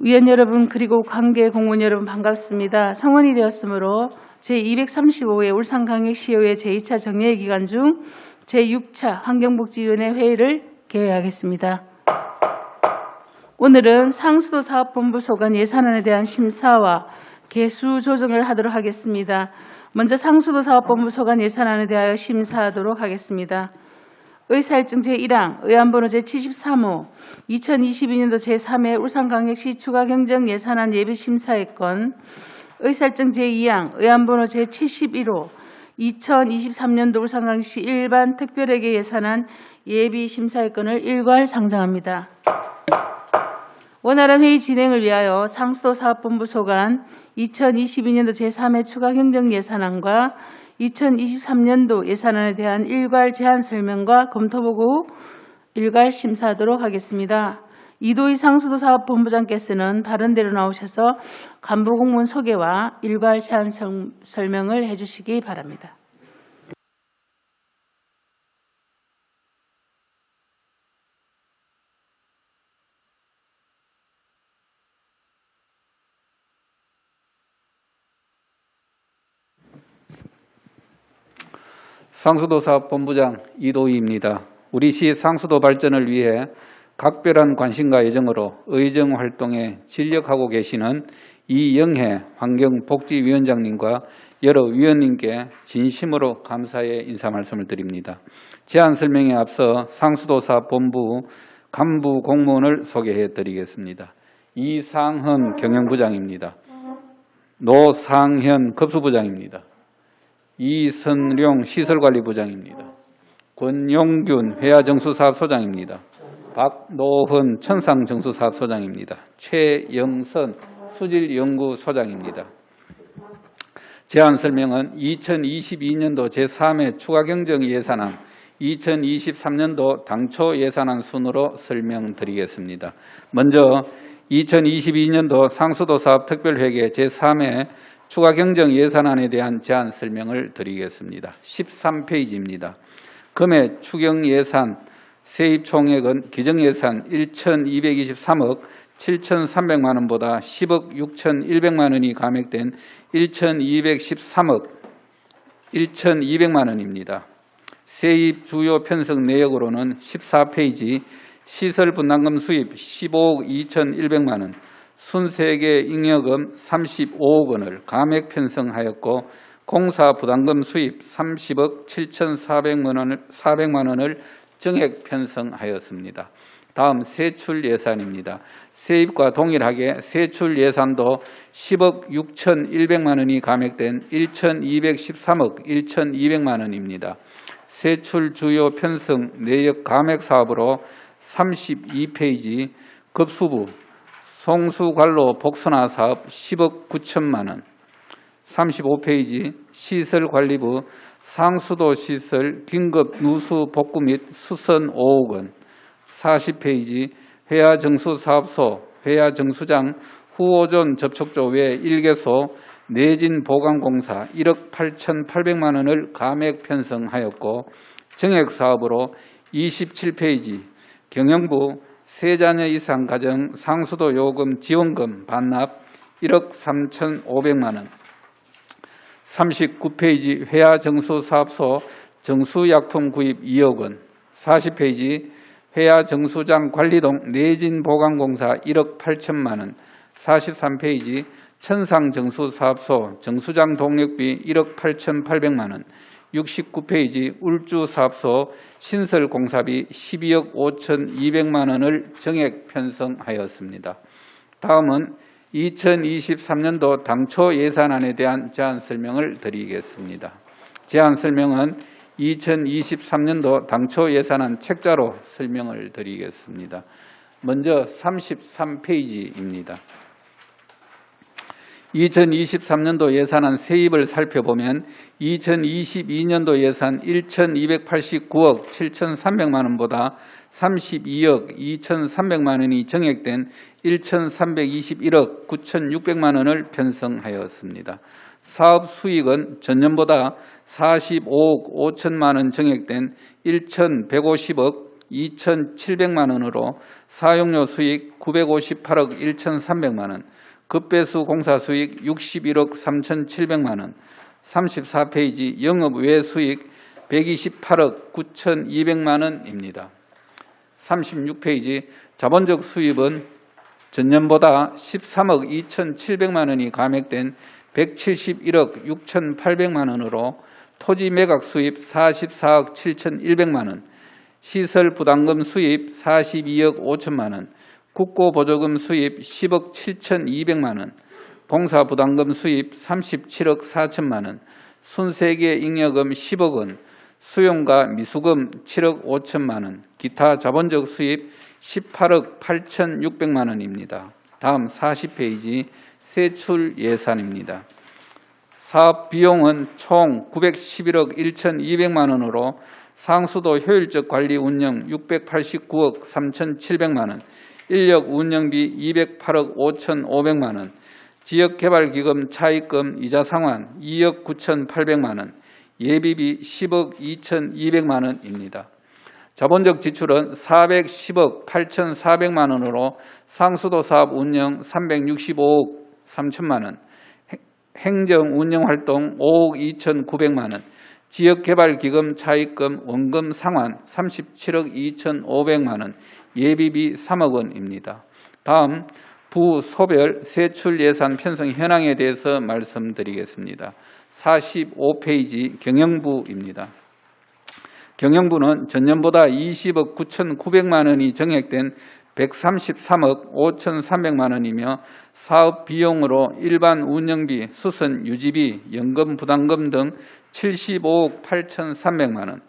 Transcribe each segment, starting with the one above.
위원 여러분 그리고 관계 공무원 여러분 반갑습니다. 성원이 되었으므로 제235회 울산광역시의회 제2차 정례 기간 중 제6차 환경복지위원회 회의를 개회하겠습니다. 오늘은 상수도 사업본부 소관 예산안에 대한 심사와 개수 조정을 하도록 하겠습니다. 먼저 상수도 사업본부 소관 예산안에 대하여 심사하도록 하겠습니다. 의사일정 제1항 의안번호 제73호 2022년도 제3회 울산광역시 추가경정 예산안 예비심사의 건, 의사일정 제2항 의안번호 제71호 2023년도 울산광역시 일반 특별회계 예산안 예비심사의 건을 일괄 상정합니다. 원활한 회의 진행을 위하여 상수도 사업본부 소관 2022년도 제3회 추가경정 예산안과 2023년도 예산안에 대한 일괄 제안 설명과 검토보고 일괄 심사하도록 하겠습니다. 이도희 상수도 사업본부장께서는 바른 대로 나오셔서 간부 공무원 소개와 일괄 제안 설명을 해주시기 바랍니다. 상수도 사업본부장 이도희입니다. 우리 시 상수도 발전을 위해 각별한 관심과 애정으로 의정 활동에 진력하고 계시는 이영혜 환경복지위원장님과 여러 위원님께 진심으로 감사의 인사 말씀을 드립니다. 제안 설명에 앞서 상수도 사업본부 간부 공무원을 소개해 드리겠습니다. 이상헌 경영부장입니다. 노상현 급수부장입니다. 이선룡 시설관리부장입니다. 권용균 회화정수사업소장입니다. 박노헌 천상정수사업소장입니다. 최영선 수질연구소장입니다. 제안 설명은 2022년도 제3회 추가경정 예산안, 2023년도 당초 예산안 순으로 설명드리겠습니다. 먼저 2022년도 상수도 사업 특별회계 제3회 추가경정 예산안에 대한 제안 설명을 드리겠습니다. 13페이지입니다. 금해 추경예산 세입 총액은 기정예산 1,223억 7,300만 원보다 10억 6,100만 원이 감액된 1,213억 1,200만 원입니다. 세입 주요 편성 내역으로는 14페이지 시설 분담금 수입 15억 2,100만 원, 순세계 잉여금 35억 원을 감액 편성하였고 공사 부담금 수입 30억 7,400만 원을 정액 편성하였습니다. 다음 세출 예산입니다. 세입과 동일하게 세출 예산도 10억 6,100만 원이 감액된 1,213억 1,200만 원입니다. 세출 주요 편성 내역 감액 사업으로 32페이지 급수부 송수관로 복선화 사업 10억 9천만 원, 35페이지 시설관리부 상수도 시설 긴급 누수 복구 및 수선 5억 원, 40페이지 회화정수사업소 회화정수장 후오존 접촉조 외 1개소 내진 보강공사 1억 8,800만 원을 감액 편성하였고 정액사업으로 27페이지 경영부 세자녀 이상 가정 상수도 요금 지원금 반납 1억 3,500만 원, 39페이지 회화정수사업소 정수약품 구입 2억 원, 40페이지 회화정수장 관리동 내진보강공사 1억 8천만 원, 43페이지 천상정수사업소 정수장 동력비 1억 8,800만 원, 69페이지 울주사업소 신설공사비 12억 5,200만 원을 정액 편성하였습니다. 다음은 2023년도 당초 예산안에 대한 제안 설명을 드리겠습니다. 제안 설명은 2023년도 당초 예산안 책자로 설명을 드리겠습니다. 먼저 33페이지입니다. 2023년도 예산안 세입을 살펴보면 2022년도 예산 1,289억 7,300만 원보다 32억 2,300만 원이 정액된 1,321억 9,600만 원을 편성하였습니다. 사업 수익은 전년보다 45억 5천만 원 정액된 1,150억 2,700만 원으로 사용료 수익 958억 1,300만 원, 급배수 공사 수익 61억 3,700만 원, 34페이지 영업 외 수익 128억 9,200만 원입니다. 36페이지 자본적 수입은 전년보다 13억 2,700만 원이 감액된 171억 6,800만 원으로 토지 매각 수입 44억 7,100만 원, 시설 부담금 수입 42억 5천만 원, 국고 보조금 수입 10억 7,200만 원, 공사 부담금 수입 37억 4천만 원, 순세계 잉여금 10억 원, 수용과 미수금 7억 5천만 원, 기타 자본적 수입 18억 8,600만 원입니다. 다음 40페이지 세출 예산입니다. 사업 비용은 총 911억 1,200만 원으로 상수도 효율적 관리 운영 689억 3,700만 원, 인력 운영비 208억 5,500만 원, 지역개발기금 차입금 이자 상환 2억 9,800만 원, 예비비 10억 2,200만 원입니다. 자본적 지출은 410억 8,400만 원으로 상수도 사업 운영 365억 3천만 원, 행정 운영 활동 5억 2,900만 원, 지역개발기금 차입금 원금 상환 37억 2,500만 원, 예비비 3억 원입니다. 다음 부소별 세출 예산 편성 현황에 대해서 말씀드리겠습니다. 45페이지 경영부입니다. 경영부는 전년보다 20억 9,900만 원이 정액된 133억 5,300만 원이며 사업 비용으로 일반 운영비, 수선 유지비, 연금 부담금 등 75억 8,300만 원,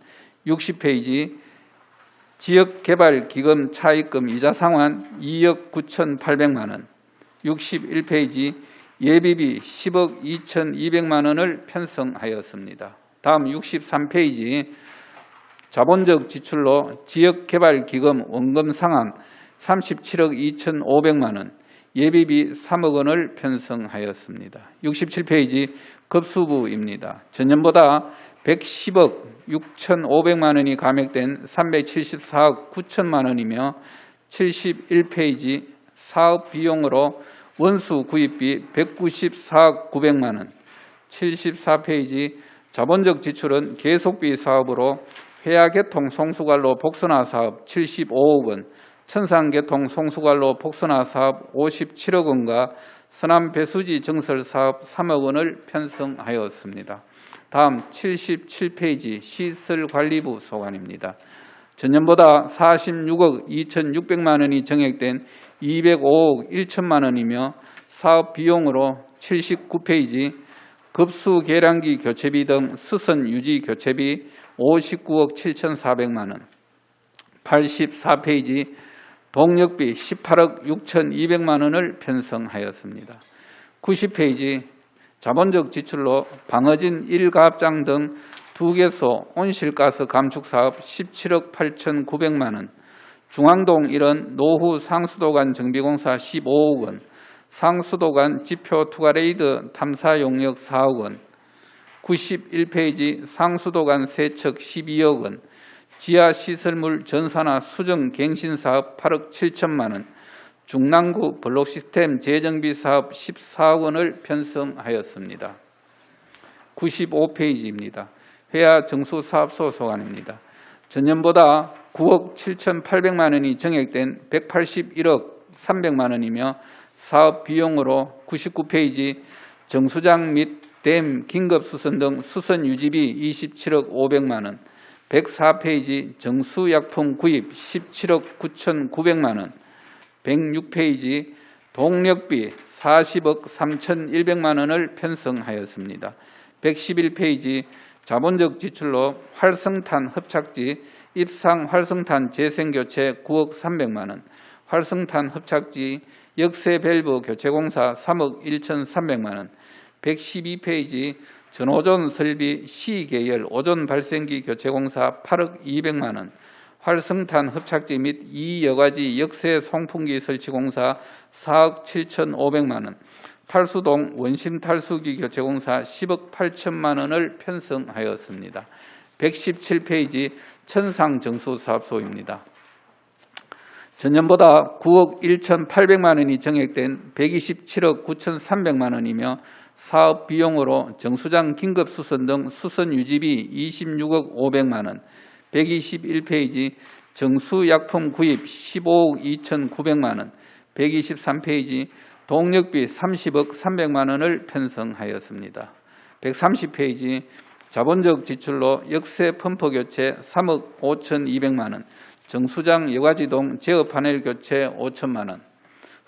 60페이지 지역개발기금 차입금 이자 상환 2억 9,800만 원, 61페이지 예비비 10억 2,200만 원을 편성하였습니다. 다음 63페이지 자본적 지출로 지역개발기금 원금 상환 37억 2,500만 원, 예비비 3억 원을 편성하였습니다. 67페이지 급수부입니다. 전년보다 110억 6,500만 원이 감액된 374억 9천만 원이며 71페이지 사업 비용으로 원수 구입비 194억 900만 원, 74페이지 자본적 지출은 계속비 사업으로 회화개통 송수관로 복선화 사업 75억 원, 천상개통 송수관로 복선화 사업 57억 원과 서남 배수지 증설 사업 3억 원을 편성하였습니다. 다음 77페이지 시설관리부 소관입니다. 전년보다 46억 2,600만 원이 정액된 205억 1천만 원이며 사업 비용으로 79페이지 급수 계량기 교체비 등 수선 유지 교체비 59억 7,400만 원, 84페이지 동력비 18억 6,200만 원을 편성하였습니다. 90페이지 자본적 지출로 방어진 1가압장 등 2개소 온실가스 감축 사업 17억 8,900만 원, 중앙동 1원 노후 상수도관 정비공사 15억 원, 상수도관 지표 투가레이드 탐사 용역 4억 원, 91페이지 상수도관 세척 12억 원, 지하시설물 전산화 수정 갱신 사업 8억 7천만 원, 중랑구 블록시스템 재정비 사업 14억 원을 편성하였습니다. 95페이지입니다. 회화 정수사업소 소관입니다. 전년보다 9억 7,800만 원이 정액된 181억 300만 원이며 사업 비용으로 99페이지 정수장 및 댐 긴급수선 등 수선 유지비 27억 500만 원, 104페이지 정수약품 구입 17억 9,900만 원, 106페이지 동력비 40억 3,100만 원을 편성하였습니다. 111페이지 자본적 지출로 활성탄 흡착지 입상 활성탄 재생교체 9억 300만 원, 활성탄 흡착지 역세 밸브 교체공사 3억 1,300만 원, 112페이지 전오존 설비 C계열 오존 발생기 교체공사 8억 200만 원, 활성탄 흡착지 및 2여가지 역세 송풍기 설치공사 4억 7,500만 원, 탈수동 원심 탈수기 교체공사 10억 8천만 원을 편성하였습니다. 117페이지 천상정수사업소입니다. 전년보다 9억 1,800만 원이 증액된 127억 9,300만 원이며 사업 비용으로 정수장 긴급 수선 등 수선 유지비 26억 500만 원, 121페이지 정수약품 구입 15억 2,900만 원, 123페이지 동력비 30억 300만 원을 편성하였습니다. 130페이지 자본적 지출로 역세 펌프 교체 3억 5,200만 원, 정수장 여과지동 제어 파넬 교체 5천만 원,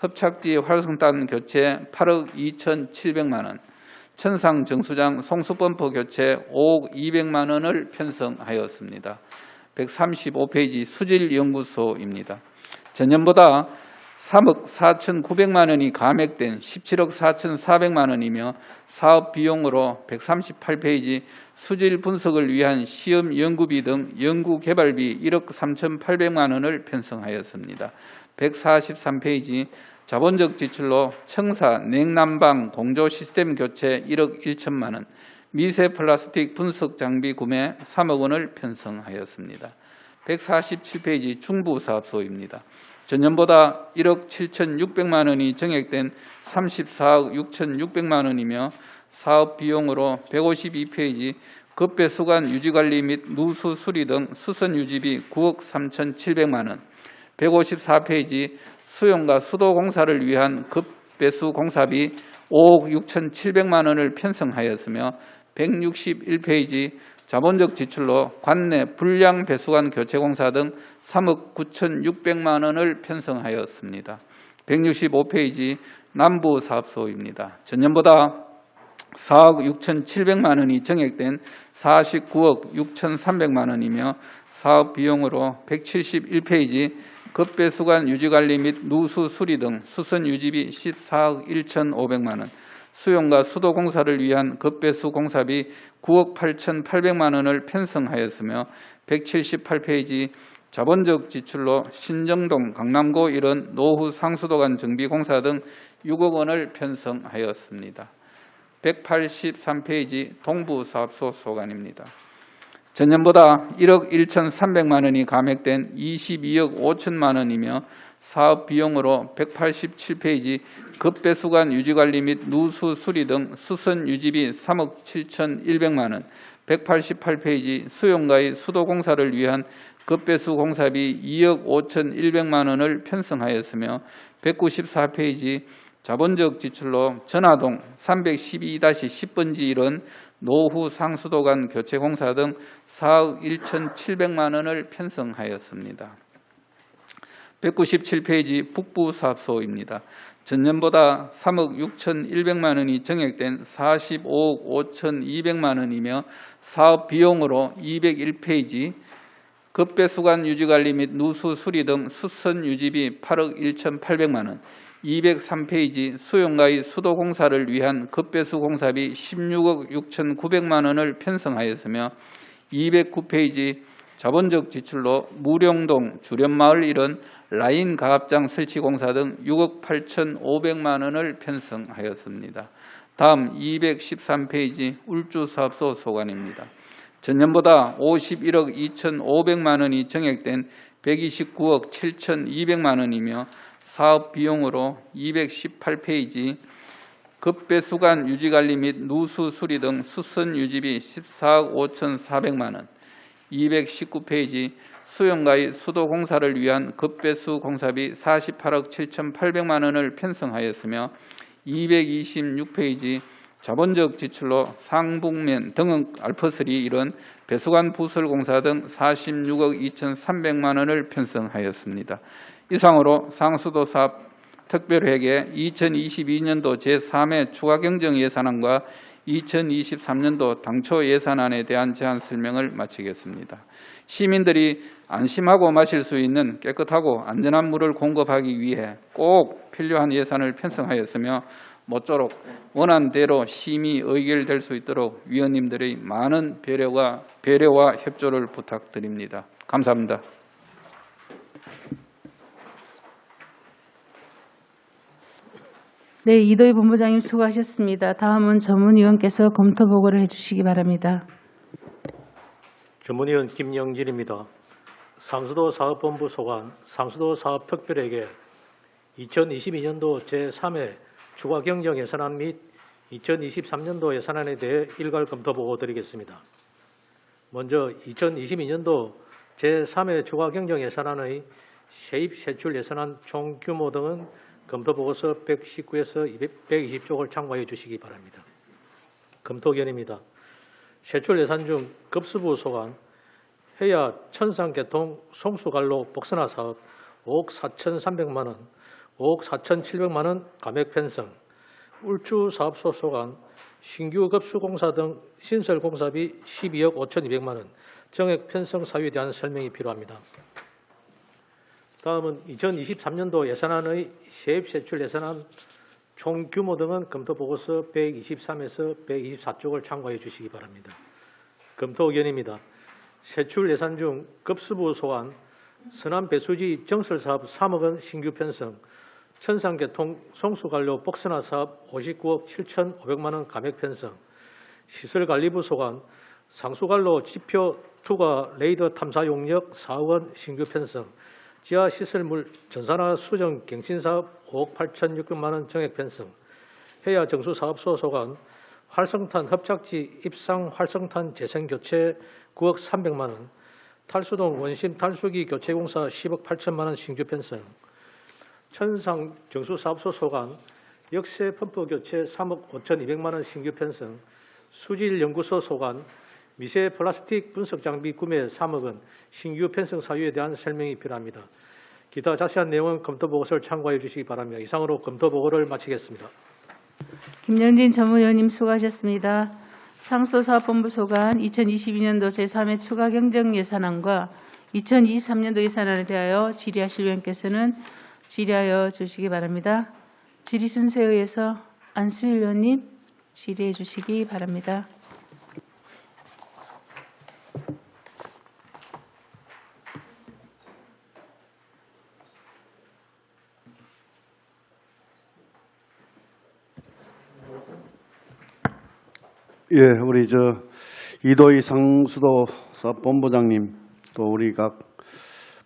협착지 활성탄 교체 8억 2,700만 원, 천상 정수장 송수펌프 교체 5억 200만 원을 편성하였습니다. 135페이지 수질연구소입니다. 전년보다 3억 4,900만 원이 감액된 17억 4,400만 원이며 사업 비용으로 138페이지 수질 분석을 위한 시험 연구비 등 연구 개발비 1억 3,800만 원을 편성하였습니다. 143페이지 자본적 지출로 청사 냉난방 공조 시스템 교체 1억 1천만 원, 미세 플라스틱 분석 장비 구매 3억 원을 편성하였습니다. 147페이지 중부사업소입니다. 전년보다 1억 7,600만 원이 증액된 34억 6,600만 원이며 사업 비용으로 152페이지 급배수관 유지관리 및 누수 수리 등 수선 유지비 9억 3,700만 원, 154페이지 수용과 수도 공사를 위한 급배수 공사비 5억 6,700만 원을 편성하였으며 161페이지 자본적 지출로 관내 불량 배수관 교체 공사 등 3억 9,600만 원을 편성하였습니다. 165페이지 남부사업소입니다. 전년보다 4억 6,700만 원이 증액된 49억 6,300만 원이며 사업 비용으로 171페이지 급배수관 유지관리 및 누수 수리 등 수선 유지비 14억 1,500만 원, 수용과 수도 공사를 위한 급배수 공사비 9억 8,800만 원을 편성하였으며 178페이지 자본적 지출로 신정동 강남고 일원 노후 상수도관 정비 공사 등 6억 원을 편성하였습니다. 183페이지 동부사업소 소관입니다. 전년보다 1억 1,300만 원이 감액된 22억 5천만 원이며 사업 비용으로 187페이지 급배수관 유지관리 및 누수 수리 등 수선 유지비 3억 7,100만 원, 188페이지 수용가의 수도 공사를 위한 급배수 공사비 2억 5,100만 원을 편성하였으며 194페이지 자본적 지출로 전화동 312-10번지 일원 노후 상수도관 교체 공사 등 4억 1,700만 원을 편성하였습니다. 197페이지 북부사업소입니다. 전년보다 3억 6,100만 원이 증액된 45억 5,200만 원이며 사업 비용으로 201페이지 급배수관 유지관리 및 누수 수리 등 수선 유지비 8억 1,800만 원, 203페이지 수용가의 수도 공사를 위한 급배수 공사비 16억 6,900만 원을 편성하였으며 209페이지 자본적 지출로 무령동 주련마을 일원 라인 가압장 설치 공사 등 6억 8,500만 원을 편성하였습니다. 다음 213페이지 울주사업소 소관입니다. 전년보다 51억 2,500만 원이 증액된 129억 7,200만 원이며 사업 비용으로 218페이지 급배수관 유지관리 및 누수 수리 등 수선 유지비 14억 5,400만 원, 219페이지 수용가의 수도 공사를 위한 급배수 공사비 48억 7,800만 원을 편성하였으며 226페이지 자본적 지출로 상북면 등흥 알퍼3 일원 배수관 부설 공사 등 46억 2,300만 원을 편성하였습니다. 이상으로 상수도 사업 특별회계 2022년도 제3회 추가 경정 예산안과 2023년도 당초 예산안에 대한 제안 설명을 마치겠습니다. 시민들이 안심하고 마실 수 있는 깨끗하고 안전한 물을 공급하기 위해 꼭 필요한 예산을 편성하였으며 모쪼록 원안대로 심의 의결될 수 있도록 위원님들의 많은 배려와 협조를 부탁드립니다. 감사합니다. 네, 이도희 본부장님 수고하셨습니다. 다음은 전문위원께서 검토 보고를 해주시기 바랍니다. 전문위원 김영진입니다. 상수도 사업본부 소관 상수도 사업특별회계 2022년도 제3회 추가 경정 예산안 및 2023년도 예산안에 대해 일괄 검토 보고 드리겠습니다. 먼저 2022년도 제3회 추가 경정 예산안의 세입 세출 예산안 총 규모 등은 검토 보고서 119에서 120쪽을 참고해 주시기 바랍니다. 검토 견해입니다. 세출 예산 중 급수부 소관 해야 천상개통 송수관로 복선화 사업 5억 4,300만 원, 5억 4,700만 원 감액 편성, 울주 사업소 소관 신규 급수공사 등 신설 공사비 12억 5,200만 원 정액 편성 사유에 대한 설명이 필요합니다. 다음은 2023년도 예산안의 세입 세출 예산안 총 규모 등은 검토 보고서 123에서 124쪽을 참고해 주시기 바랍니다. 검토 의견입니다. 세출 예산 중 급수부 소관 서남 배수지 정설 사업 3억 원 신규 편성, 천상개통 송수관로 복선화 사업 59억 7,500만 원 감액 편성, 시설관리부 소관 상수관로 지표 투과 레이더 탐사 용역 4억 원 신규 편성, 지하시설물 전산화 수정 갱신사업 5억 8,600만 원 정액 편성, 해야 정수사업소 소관 활성탄 협착지 입상 활성탄 재생교체 9억 300만 원, 탈수동 원심 탈수기 교체공사 10억 8천만 원 신규 편성, 천상 정수사업소 소관 역세 펌프 교체 3억 5,200만 원 신규 편성, 수질연구소 소관 미세 플라스틱 분석 장비 구매 3억 원 신규 편성 사유에 대한 설명이 필요합니다. 기타 자세한 내용은 검토 보고서를 참고해 주시기 바랍니다. 이상으로 검토 보고를 마치겠습니다. 김영진 전무위원님 수고하셨습니다. 상수도사업본부 소관 2022년도 제3회 추가 경정 예산안과 2023년도 예산안에 대하여 질의하실 의원께서는 질의하여 주시기 바랍니다. 질의 순서에 의해서 안수일 의원님 질의해 주시기 바랍니다. 예, 우리 이도희 상수도 사업본부장님 또 우리 각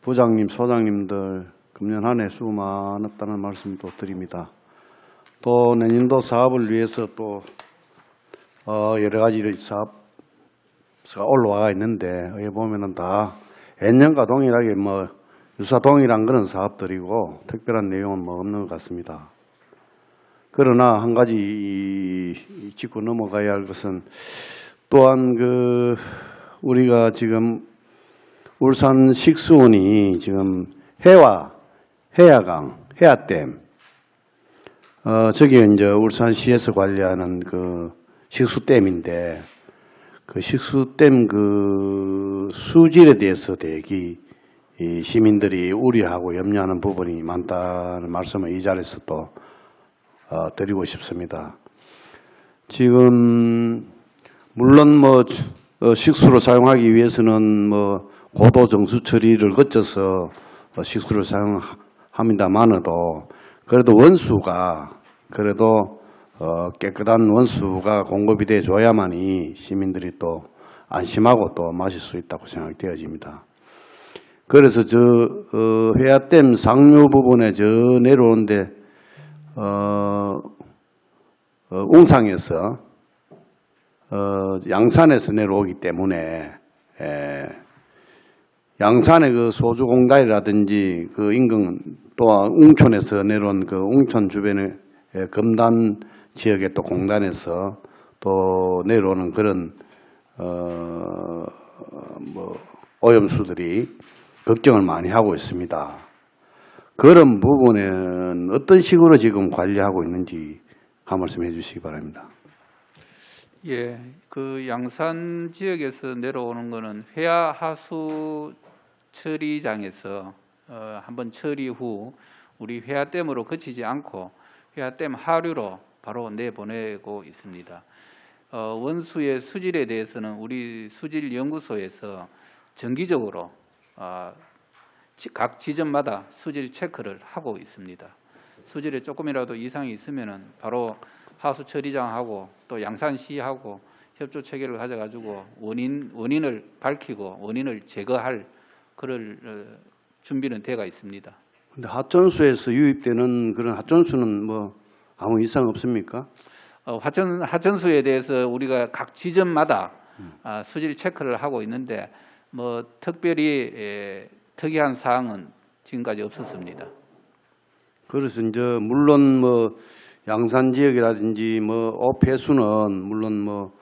부장님, 소장님들 금년 한 해 수고 많았다는 말씀도 드립니다. 또 내년도 사업을 위해서 또 여러 가지 사업가 올라와 있는데 여기 보면은 다 예년과 동일하게 유사동일한 그런 사업들이고 특별한 내용은 없는 것 같습니다. 그러나 한 가지 짚고 넘어가야 할 것은 또한 우리가 지금 울산 식수원이 지금 해야강, 해야댐 저기 이제 울산시에서 관리하는 식수댐인데 그 식수댐 수질에 대해서 대기 시민들이 우려하고 염려하는 부분이 많다는 말씀을 이 자리에서 또 드리고 싶습니다. 지금 물론 식수로 사용하기 위해서는 고도 정수 처리를 거쳐서 식수를 사용합니다만도 그래도 원수가 깨끗한 원수가 공급이 돼 줘야만이 시민들이 또 안심하고 또 마실 수 있다고 생각되어집니다. 그래서 해야댐 상류 부분에 내려오는데 웅상에서 양산에서 내려오기 때문에 양산의 소주 공단이라든지 인근 또한 웅촌에서 내려온 웅촌 주변의 검단 지역의 또 공단에서 또 내려오는 그런 오염수들이 걱정을 많이 하고 있습니다. 그런 부분은 어떤 식으로 지금 관리하고 있는지 한 말씀 해주시기 바랍니다. 예, 양산 지역에서 내려오는 것은 회화 하수 처리장에서 한번 처리 후 우리 회화댐으로 거치지 않고 회화댐 하류로 바로 내보내고 있습니다. 원수의 수질에 대해서는 우리 수질연구소에서 정기적으로 각 지점마다 수질 체크를 하고 있습니다. 수질에 조금이라도 이상이 있으면은 바로 하수 처리장하고 또 양산시하고 협조 체계를 가져가지고 원인을 밝히고 원인을 제거할 그럴 준비는 돼가 있습니다. 근데 하천수에서 유입되는 그런 하천수는 뭐 아무 이상 없습니까? 하천수에 대해서 우리가 각 지점마다 수질 체크를 하고 있는데 뭐 특별히 특이한 사항은 지금까지 없었습니다. 그래서 이제 물론 뭐 양산 지역이라든지 뭐 폐수는 물론 뭐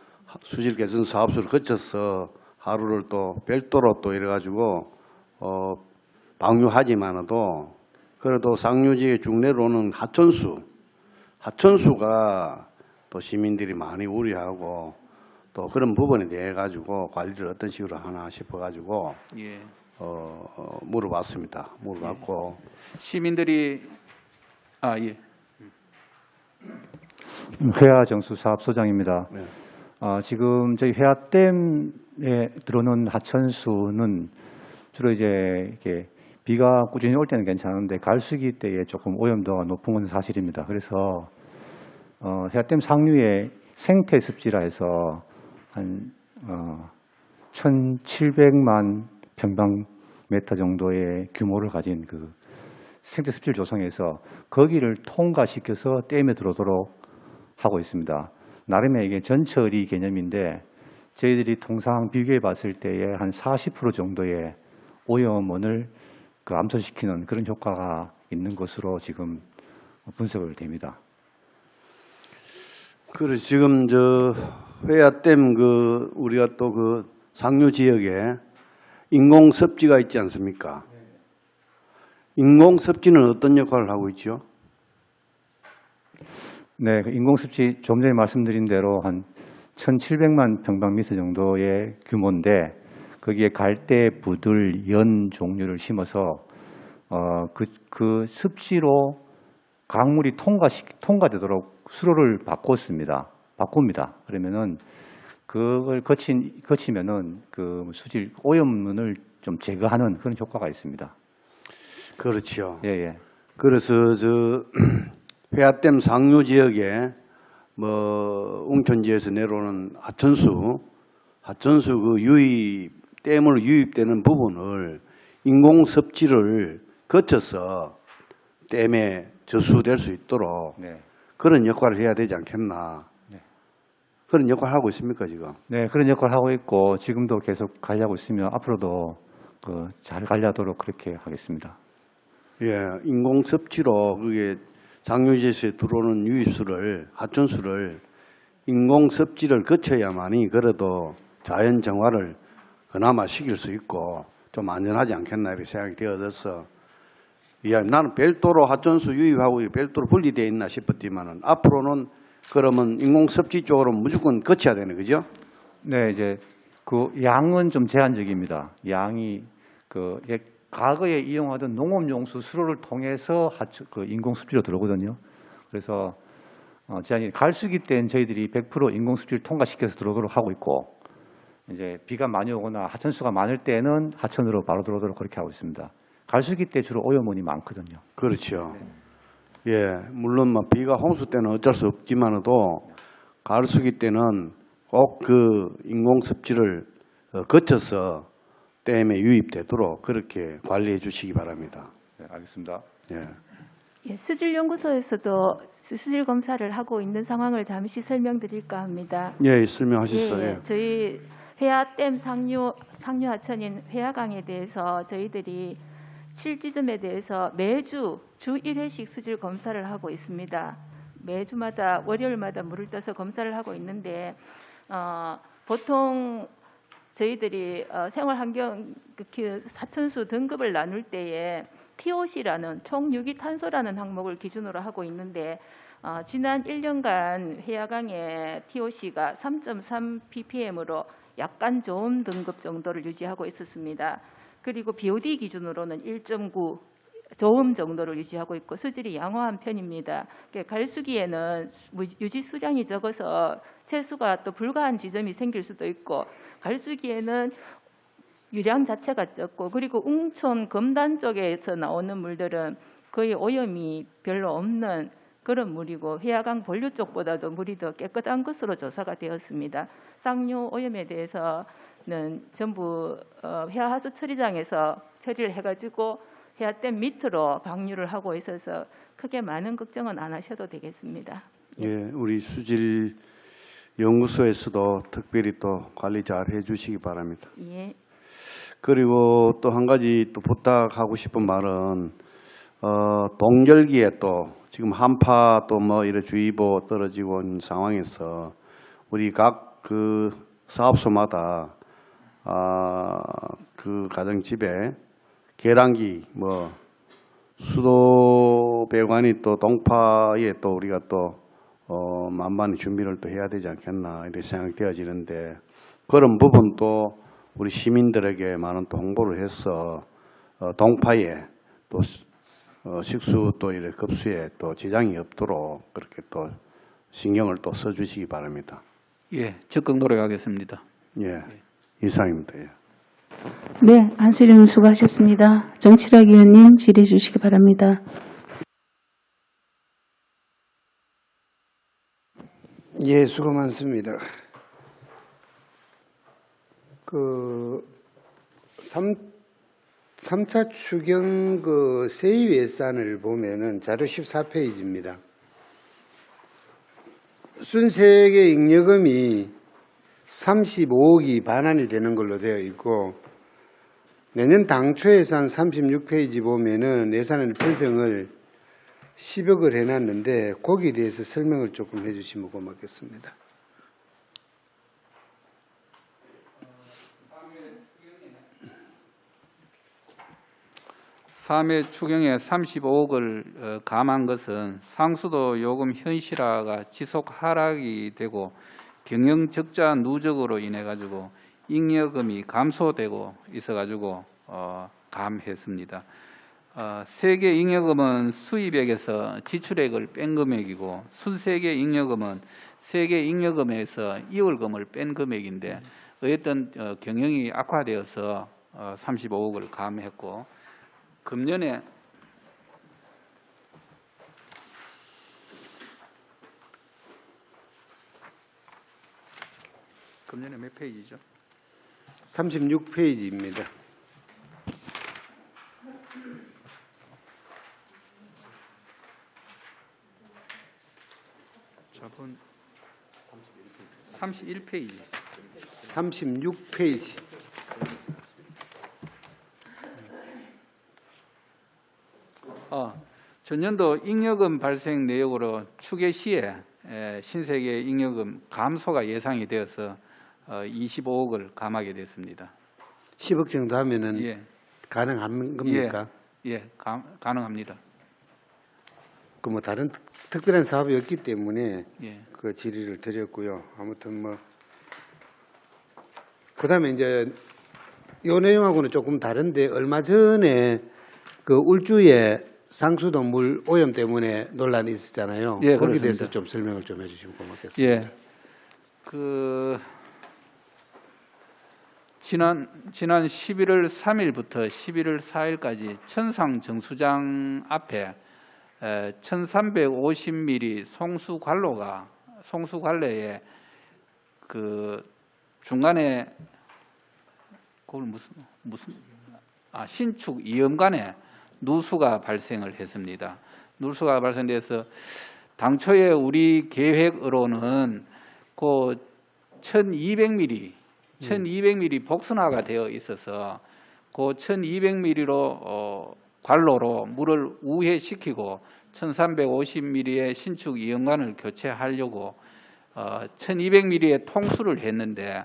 수질 개선 사업소를 거쳐서 하루를 또 별도로 또 이래가지고 방류하지만도 그래도 상류지의 중내로는 하천수가 또 시민들이 많이 우려하고 또 그런 부분에 대해 가지고 관리를 어떤 식으로 하나 싶어가지고 예. 물어봤습니다. 물어봤고 시민들이 예. 회화정수사업소장입니다. 네. 지금 저희 회화댐에 들어오는 하천수는 주로 이제 이렇게 비가 꾸준히 올 때는 괜찮은데 가을수기 때에 조금 오염도가 높은 건 사실입니다. 그래서 회화댐 상류에 생태 습지라 해서 한 1,700만 평방미터 정도의 규모를 가진 그 생태 습지를 조성해서 거기를 통과시켜서 댐에 들어오도록 하고 있습니다. 나름의 이게 전처리 개념인데 저희들이 통상 비교해 봤을 때에 한 40% 정도의 오염원을 암소시키는 그런 효과가 있는 것으로 지금 분석을 됩니다. 그래 지금 저 회화댐 우리가 또 그 상류 지역에 인공 습지가 있지 않습니까? 인공 습지는 어떤 역할을 하고 있죠? 네, 인공습지 좀 전에 말씀드린 대로 한 1,700만 평방미터 정도의 규모인데 거기에 갈대, 부들, 연 종류를 심어서 그 습지로 강물이 통과되도록 수로를 바꿉니다. 그러면은 그걸 거치면은 그 수질 오염물을 좀 제거하는 그런 효과가 있습니다. 그렇죠. 예. 그래서 저 회화댐 상류 지역에 뭐 웅천지에서 내려오는 하천수 그 댐으로 유입되는 부분을 인공 습지를 거쳐서 댐에 저수될 수 있도록 네. 그런 역할을 해야 되지 않겠나. 네. 그런 역할을 하고 있습니까 지금? 네, 그런 역할을 하고 있고 지금도 계속 관리하고 있으며 앞으로도 잘 관리하도록 그렇게 하겠습니다. 예, 인공 습지로 그게 상류지에서 들어오는 유입수를 하천수를 인공 습지를 거쳐야만이 그래도 자연 정화를 그나마 시킬 수 있고 좀 안전하지 않겠나 이렇게 생각이 되어져서 나는 별도로 하천수 유입하고 별도로 분리되어 있나 싶었지만은 앞으로는 그러면 인공 습지 쪽으로 무조건 거쳐야 되는 거죠? 네, 이제 그 양은 좀 제한적입니다. 양이 과거에 이용하던 농업용수 수로를 통해서 인공습지로 들어오거든요. 그래서 제한이 가을수기 때는 저희들이 100% 인공습지를 통과시켜서 들어오도록 하고 있고 이제 비가 많이 오거나 하천수가 많을 때는 하천으로 바로 들어오도록 그렇게 하고 있습니다. 가을수기 때 주로 오염원이 많거든요. 그렇죠. 예, 물론 뭐 비가 홍수 때는 어쩔 수 없지만도 가을수기 때는 꼭 그 인공습지를 거쳐서 댐에 유입되도록 그렇게 관리해 주시기 바랍니다. 네, 알겠습니다. 예. 예, 수질연구소에서도 수질 검사를 하고 있는 상황을 잠시 설명드릴까 합니다. 예, 설명하셨어요. 예, 저희 회화댐 상류 하천인 회화강에 대해서 저희들이 7지점에 대해서 매주 주 1회씩 수질 검사를 하고 있습니다. 매주마다 월요일마다 물을 떠서 검사를 하고 있는데 보통 저희들이 생활환경 하천수 등급을 나눌 때에 TOC라는 총유기탄소라는 항목을 기준으로 하고 있는데 지난 1년간 회화강의 TOC가 3.3 ppm으로 약간 좋은 등급 정도를 유지하고 있었습니다. 그리고 BOD 기준으로는 1.9 저음 정도를 유지하고 있고 수질이 양호한 편입니다. 가을수기에는 유지 수량이 적어서 채수가 또 불가한 지점이 생길 수도 있고 가을수기에는 유량 자체가 적고 그리고 웅촌 검단 쪽에서 나오는 물들은 거의 오염이 별로 없는 그런 물이고 회화강 본류 쪽보다도 물이 더 깨끗한 것으로 조사가 되었습니다. 쌍류 오염에 대해서는 전부 회화하수 처리장에서 처리를 해가지고 회화댐 밑으로 방류를 하고 있어서 크게 많은 걱정은 안 하셔도 되겠습니다. 예, 우리 수질 연구소에서도 특별히 또 관리 잘 해주시기 바랍니다. 예. 그리고 또 한 가지 또 부탁하고 싶은 말은 동절기에 또 지금 한파 또 뭐 이런 주의보 떨어지고 있는 상황에서 우리 각 그 사업소마다 그 가정집에 계량기 뭐 수도 배관이 또 동파에 또 우리가 또 만반의 준비를 또 해야 되지 않겠나 이렇게 생각되어지는데 그런 부분도 우리 시민들에게 많은 또 홍보를 해서 동파에 또 식수 또 이렇게 급수에 또 지장이 없도록 그렇게 또 신경을 또 써주시기 바랍니다. 예, 적극 노력하겠습니다. 예, 이상입니다. 예. 네, 안수일 의원 수고하셨습니다. 정칠학 의원님 질의해 주시기 바랍니다. 예, 수고 많습니다. 3차 추경 세입 예산을 보면은 자료 14페이지입니다. 순세계 잉여금이 35억이 반환이 되는 걸로 되어 있고 내년 당초 예산 36페이지 보면은 예산을 편성을 10억을 해놨는데 거기에 대해서 설명을 조금 해주시면 고맙겠습니다. 삼회 추경에 35억을 감한 것은 상수도 요금 현실화가 지속 하락이 되고 경영 적자 누적으로 인해 가지고 잉여금이 감소되고 있어 가지고 감했습니다. 세계 잉여금은 수입액에서 지출액을 뺀 금액이고 순세계 잉여금은 세계 잉여금에서 이월금을 뺀 금액인데 어쨌든 경영이 악화되어서 35억을 감했고 금년에 몇 페이지죠? 36페이지입니다. 자본 31페이지. 36페이지. 전년도 잉여금 발생 내역으로 추계 시에 신세계 잉여금 감소가 예상이 되어서 25억을 감하게 됐습니다. 10억 정도 하면은 예, 가능한 겁니까? 예, 가능합니다. 그 뭐 다른 특별한 사업이 없기 때문에 예, 그 질의를 드렸고요. 아무튼 뭐 그다음에 이제 요 내용하고는 조금 다른데 얼마 전에 그 울주에 상수도 물 오염 때문에 논란이 있었잖아요. 예, 거기에 그렇습니다. 대해서 좀 설명을 좀 해주시면 고맙겠습니다. 예, 지난 11월 3일부터 11월 4일까지 천상 정수장 앞에 1,350mm 송수관로에 그 중간에 그걸 신축 이음간에 누수가 발생을 했습니다. 누수가 발생돼서 당초에 우리 계획으로는 그 1,200mm 복선화가 되어 있어서 그 1,200mm로 관로로 물을 우회시키고 1,350mm의 신축 이음관을 교체하려고 1,200mm의 통수를 했는데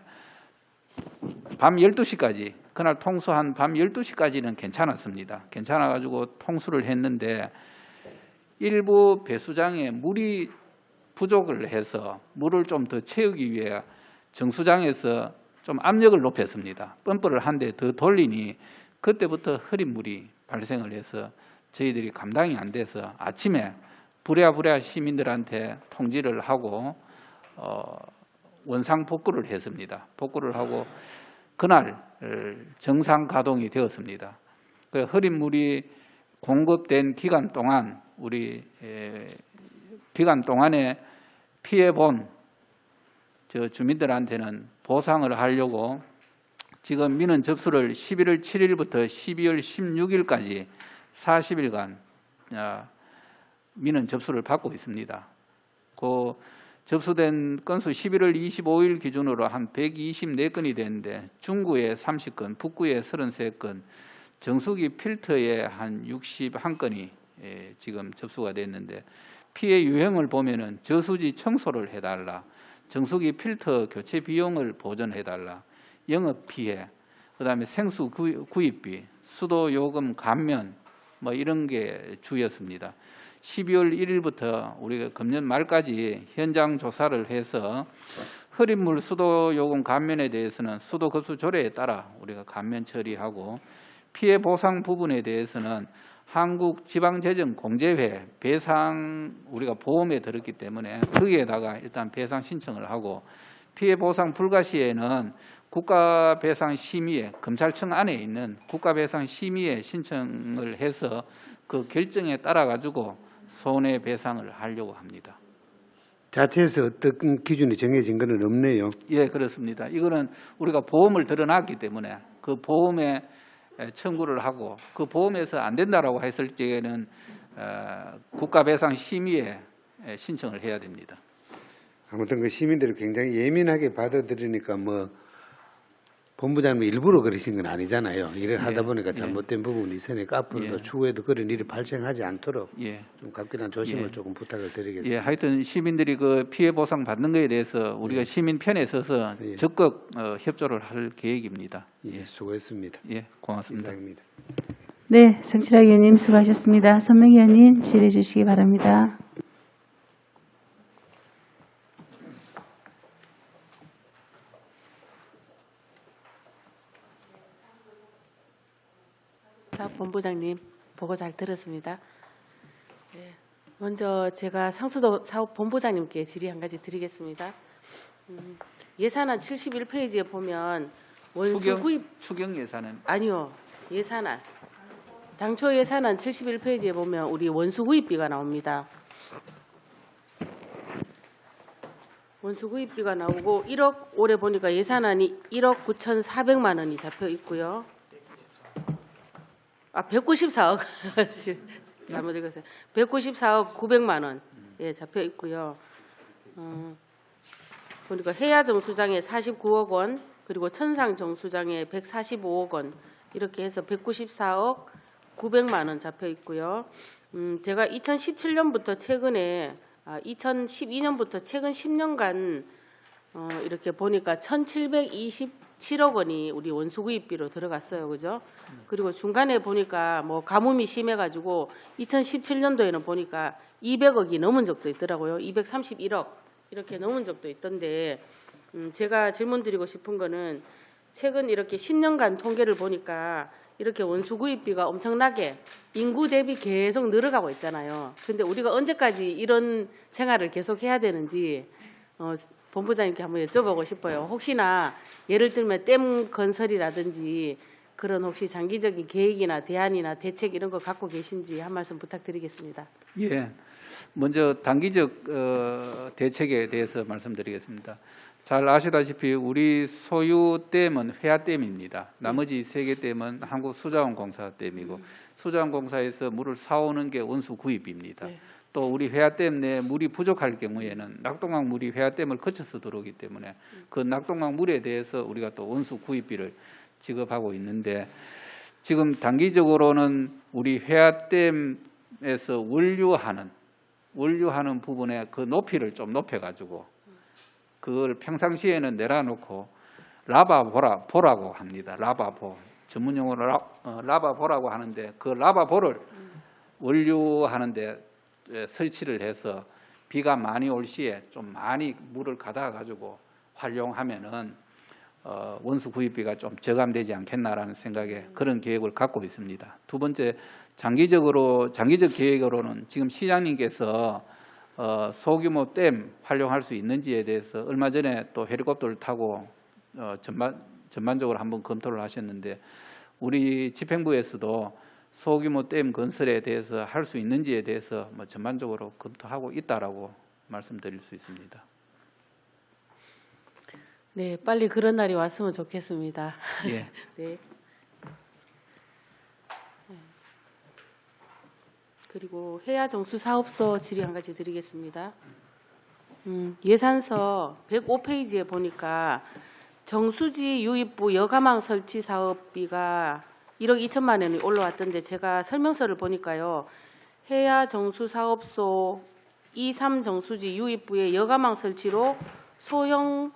밤 12시까지 그날 통수한 밤 12시까지는 괜찮았습니다. 괜찮아가지고 통수를 했는데 일부 배수장에 물이 부족을 해서 물을 좀 더 채우기 위해 정수장에서 좀 압력을 높였습니다. 펌프를 한 대 더 돌리니 그때부터 흐린 물이 발생을 해서 저희들이 감당이 안 돼서 아침에 부랴부랴 시민들한테 통지를 하고 원상 복구를 했습니다. 복구를 하고 그날 정상 가동이 되었습니다. 흐린 물이 공급된 기간 동안 우리 기간 동안에 피해 본 저 주민들한테는 보상을 하려고 지금 민원 접수를 11월 7일부터 12월 16일까지 40일간 민원 접수를 받고 있습니다. 그 접수된 건수 11월 25일 기준으로 한 124건이 되는데 중구에 30건, 북구에 33건, 정수기 필터에 한 61건이 지금 접수가 됐는데 피해 유형을 보면은 저수지 청소를 해달라, 정수기 필터 교체 비용을 보전해달라, 영업 피해, 그다음에 생수 구입비, 수도 요금 감면 뭐 이런 게 주였습니다. 12월 1일부터 우리가 금년 말까지 현장 조사를 해서 흐린물 수도 요금 감면에 대해서는 수도 급수 조례에 따라 우리가 감면 처리하고 피해 보상 부분에 대해서는 한국지방재정공제회 배상 우리가 보험에 들었기 때문에 거기에다가 일단 배상 신청을 하고 피해 보상 불가 시에는 국가배상심의회 검찰청 안에 있는 국가배상심의회 신청을 해서 그 결정에 따라 가지고 손해배상을 하려고 합니다. 자체에서 어떤 기준이 정해진 건 없네요. 예, 그렇습니다. 이거는 우리가 보험을 들어놨기 때문에 그 보험에 청구를 하고 그 보험에서 안 된다라고 했을 때에는 국가배상심의에 신청을 해야 됩니다. 아무튼 그 시민들이 굉장히 예민하게 받아들이니까 뭐 본부장님 일부러 그러신 건 아니잖아요. 일을 하다 보니까 잘못된 부분이 있으니까 앞으로도 추후에도 그런 일이 발생하지 않도록 좀 각별한 조심을 조금 부탁을 드리겠습니다. 예, 하여튼 시민들이 그 피해 보상 받는 것에 대해서 우리가 시민 편에 서서 적극 협조를 할 계획입니다. 수고했습니다. 예, 고맙습니다. 이상입니다. 네, 성실하 의원님 수고하셨습니다. 손명 의원님 질의해 주시기 바랍니다. 본부장님 보고 잘 들었습니다. 네, 먼저 제가 상수도 사업 본부장님께 질의 한 가지 드리겠습니다. 예산안 71페이지에 보면 원수 구입 추경 예산은 아니요, 예산안 당초 예산안 71페이지에 보면 우리 원수 구입비가 나옵니다. 원수 구입비가 나오고 1억 올해 보니까 예산안이 1억 9,400만 원이 잡혀 있고요. 194억 잘못 읽었어요. 194억 900만 원 잡혀 있고요. 보니까 해야정수장에 49억 원, 그리고 천상정수장에 145억 원 이렇게 해서 194억 900만 원 잡혀 있고요. 제가 2017년부터 최근에 2012년부터 최근 10년간 이렇게 보니까 1,727억 원이 우리 원수구입비로 들어갔어요, 그죠? 그리고 중간에 보니까 뭐 가뭄이 심해가지고 2017년도에는 보니까 200억이 넘은 적도 있더라고요. 231억 이렇게 넘은 적도 있던데 제가 질문드리고 싶은 거는 최근 이렇게 10년간 통계를 보니까 이렇게 원수구입비가 엄청나게 인구 대비 계속 늘어가고 있잖아요. 근데 우리가 언제까지 이런 생활을 계속 해야 되는지 본부장님께 한번 여쭤보고 싶어요. 혹시나 예를 들면 댐 건설이라든지 그런 혹시 장기적인 계획이나 대안이나 대책 이런 거 갖고 계신지 한 말씀 부탁드리겠습니다. 예, 먼저 단기적 대책에 대해서 말씀드리겠습니다. 잘 아시다시피 우리 소유 댐은 회화댐입니다. 나머지 3개 댐은 한국수자원공사 댐이고 수자원공사에서 물을 사오는 게 원수 구입입니다. 네. 또 우리 회화댐 내 물이 부족할 경우에는 낙동강 물이 회화댐을 거쳐서 들어오기 때문에 그 낙동강 물에 대해서 우리가 또 원수 구입비를 지급하고 있는데 지금 단기적으로는 우리 회화댐에서 원류하는 부분에 그 높이를 좀 높여가지고 그걸 평상시에는 내려놓고 라바보라고 합니다. 라바보 전문용어로 라바보라고 하는데 그 라바보를 원류하는데 설치를 해서 비가 많이 올 시에 좀 많이 물을 가다 가지고 활용하면은 원수 구입비가 좀 저감되지 않겠나라는 생각에 그런 계획을 갖고 있습니다. 두 번째 장기적 계획으로는 지금 시장님께서 소규모 댐 활용할 수 있는지에 대해서 얼마 전에 또 헬리콥터를 타고 전반적으로 한번 검토를 하셨는데 우리 집행부에서도 소규모 댐 건설에 대해서 할 수 있는지에 대해서 뭐 전반적으로 검토하고 있다라고 말씀드릴 수 있습니다. 네, 빨리 그런 날이 왔으면 좋겠습니다. 예. 네. 그리고 해야정수사업소 질의 한 가지 드리겠습니다. 예산서 105페이지에 보니까 정수지 유입부 여가망 설치 사업비가 1억 2천만 원이 올라왔던데 제가 설명서를 보니까요. 해야정수사업소 2, 3 정수지 유입부의 여가망 설치로 소형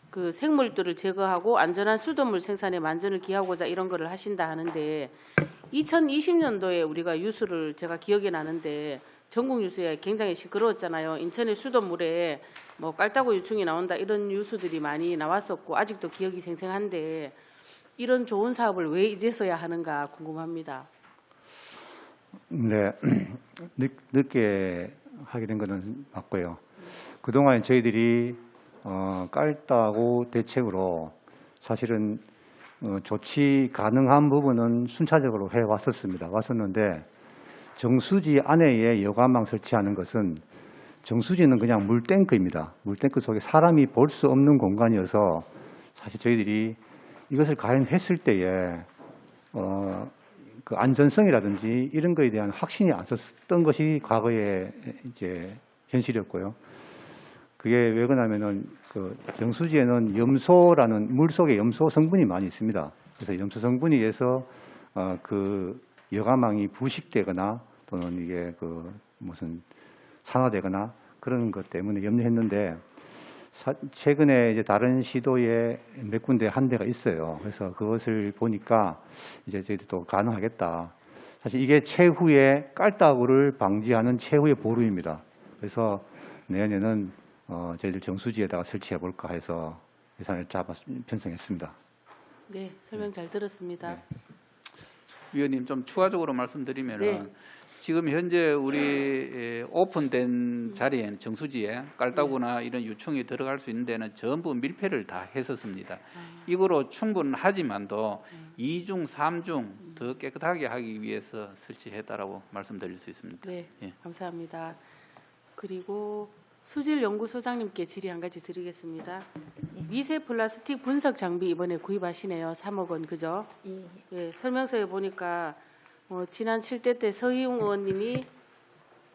그 생물들을 제거하고 안전한 수돗물 생산에 만전을 기하고자 이런 거를 하신다 하는데 2020년도에 우리가 유수를 제가 기억이 나는데 전국 유수에 굉장히 시끄러웠잖아요. 인천의 수돗물에 뭐 깔따구 유충이 나온다 이런 뉴스들이 많이 나왔었고 아직도 기억이 생생한데 이런 좋은 사업을 왜 이제서야 하는가 궁금합니다. 네, 늦게 하게 된 것은 맞고요. 그동안 저희들이 깔따구 대책으로 사실은 조치 가능한 부분은 순차적으로 왔었는데 정수지 안에 여가망 설치하는 것은 정수지는 그냥 물탱크입니다. 물탱크 속에 사람이 볼 수 없는 공간이어서 사실 저희들이 이것을 과연 했을 때에 그 안전성이라든지 이런 거에 대한 확신이 안 섰던 것이 과거에 이제 현실이었고요. 그게 왜 그러냐면은 그 정수지에는 염소라는 물 속에 염소 성분이 많이 있습니다. 그래서 염소 성분에 의해서 그 여가망이 부식되거나 또는 이게 그 무슨 산화되거나 그런 것 때문에 염려했는데 최근에 이제 다른 시도에 몇 군데 한 데가 있어요. 그래서 그것을 보니까 이제 저희도 또 가능하겠다. 사실 이게 최후의 깔따구를 방지하는 최후의 보루입니다. 그래서 내년에는 저희들 정수지에다가 설치해 볼까 해서 예산을 편성했습니다. 네, 설명 잘 들었습니다. 네. 위원님 좀 추가적으로 말씀드리면은 네. 지금 현재 우리 오픈된 자리에는 정수지에 깔따구나 이런 유충이 들어갈 수 있는 데는 전부 밀폐를 다 했었습니다. 이거로 충분하지만도 2중, 3중 더 깨끗하게 하기 위해서 설치했다라고 말씀드릴 수 있습니다. 네, 예. 감사합니다. 그리고 수질연구소장님께 질의 한 가지 드리겠습니다. 미세 플라스틱 분석 장비 이번에 구입하시네요. 3억 원 그죠? 예, 설명서에 보니까 지난 7대 때 서희웅 의원님이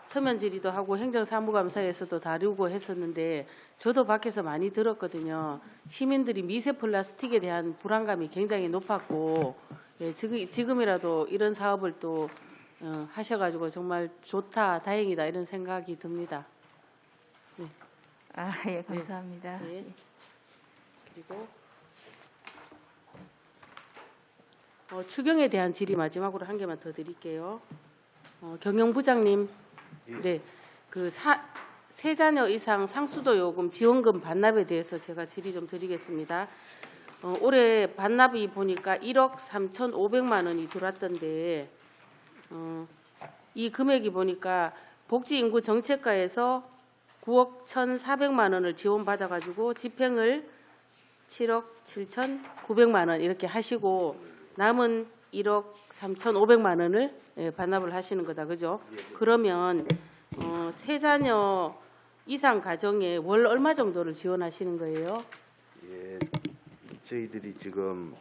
서면 질의도 하고 행정사무감사에서도 다루고 했었는데 저도 밖에서 많이 들었거든요. 시민들이 미세 플라스틱에 대한 불안감이 굉장히 높았고 예, 지금이라도 이런 사업을 또 하셔가지고 정말 좋다, 다행이다 이런 생각이 듭니다. 예, 감사합니다. 네. 그리고 추경에 대한 질의 마지막으로 한 개만 더 드릴게요. 경영부장님, 네, 그 세 자녀 이상 상수도 요금 지원금 반납에 대해서 제가 질의 좀 드리겠습니다. 올해 반납이 보니까 1억 3,500만 원이 들어왔던데 이 금액이 보니까 복지인구 정책과에서 9억 1,400만 원을 지원받아가지고 집행을 7억 7,900만 원 이렇게 하시고 남은 1억 3,500만 원을 반납을 하시는 거다, 그죠? 그러면 세 자녀 이상 가정에 월 얼마 정도를 지원하시는 거예요? 예, 저희들이 지금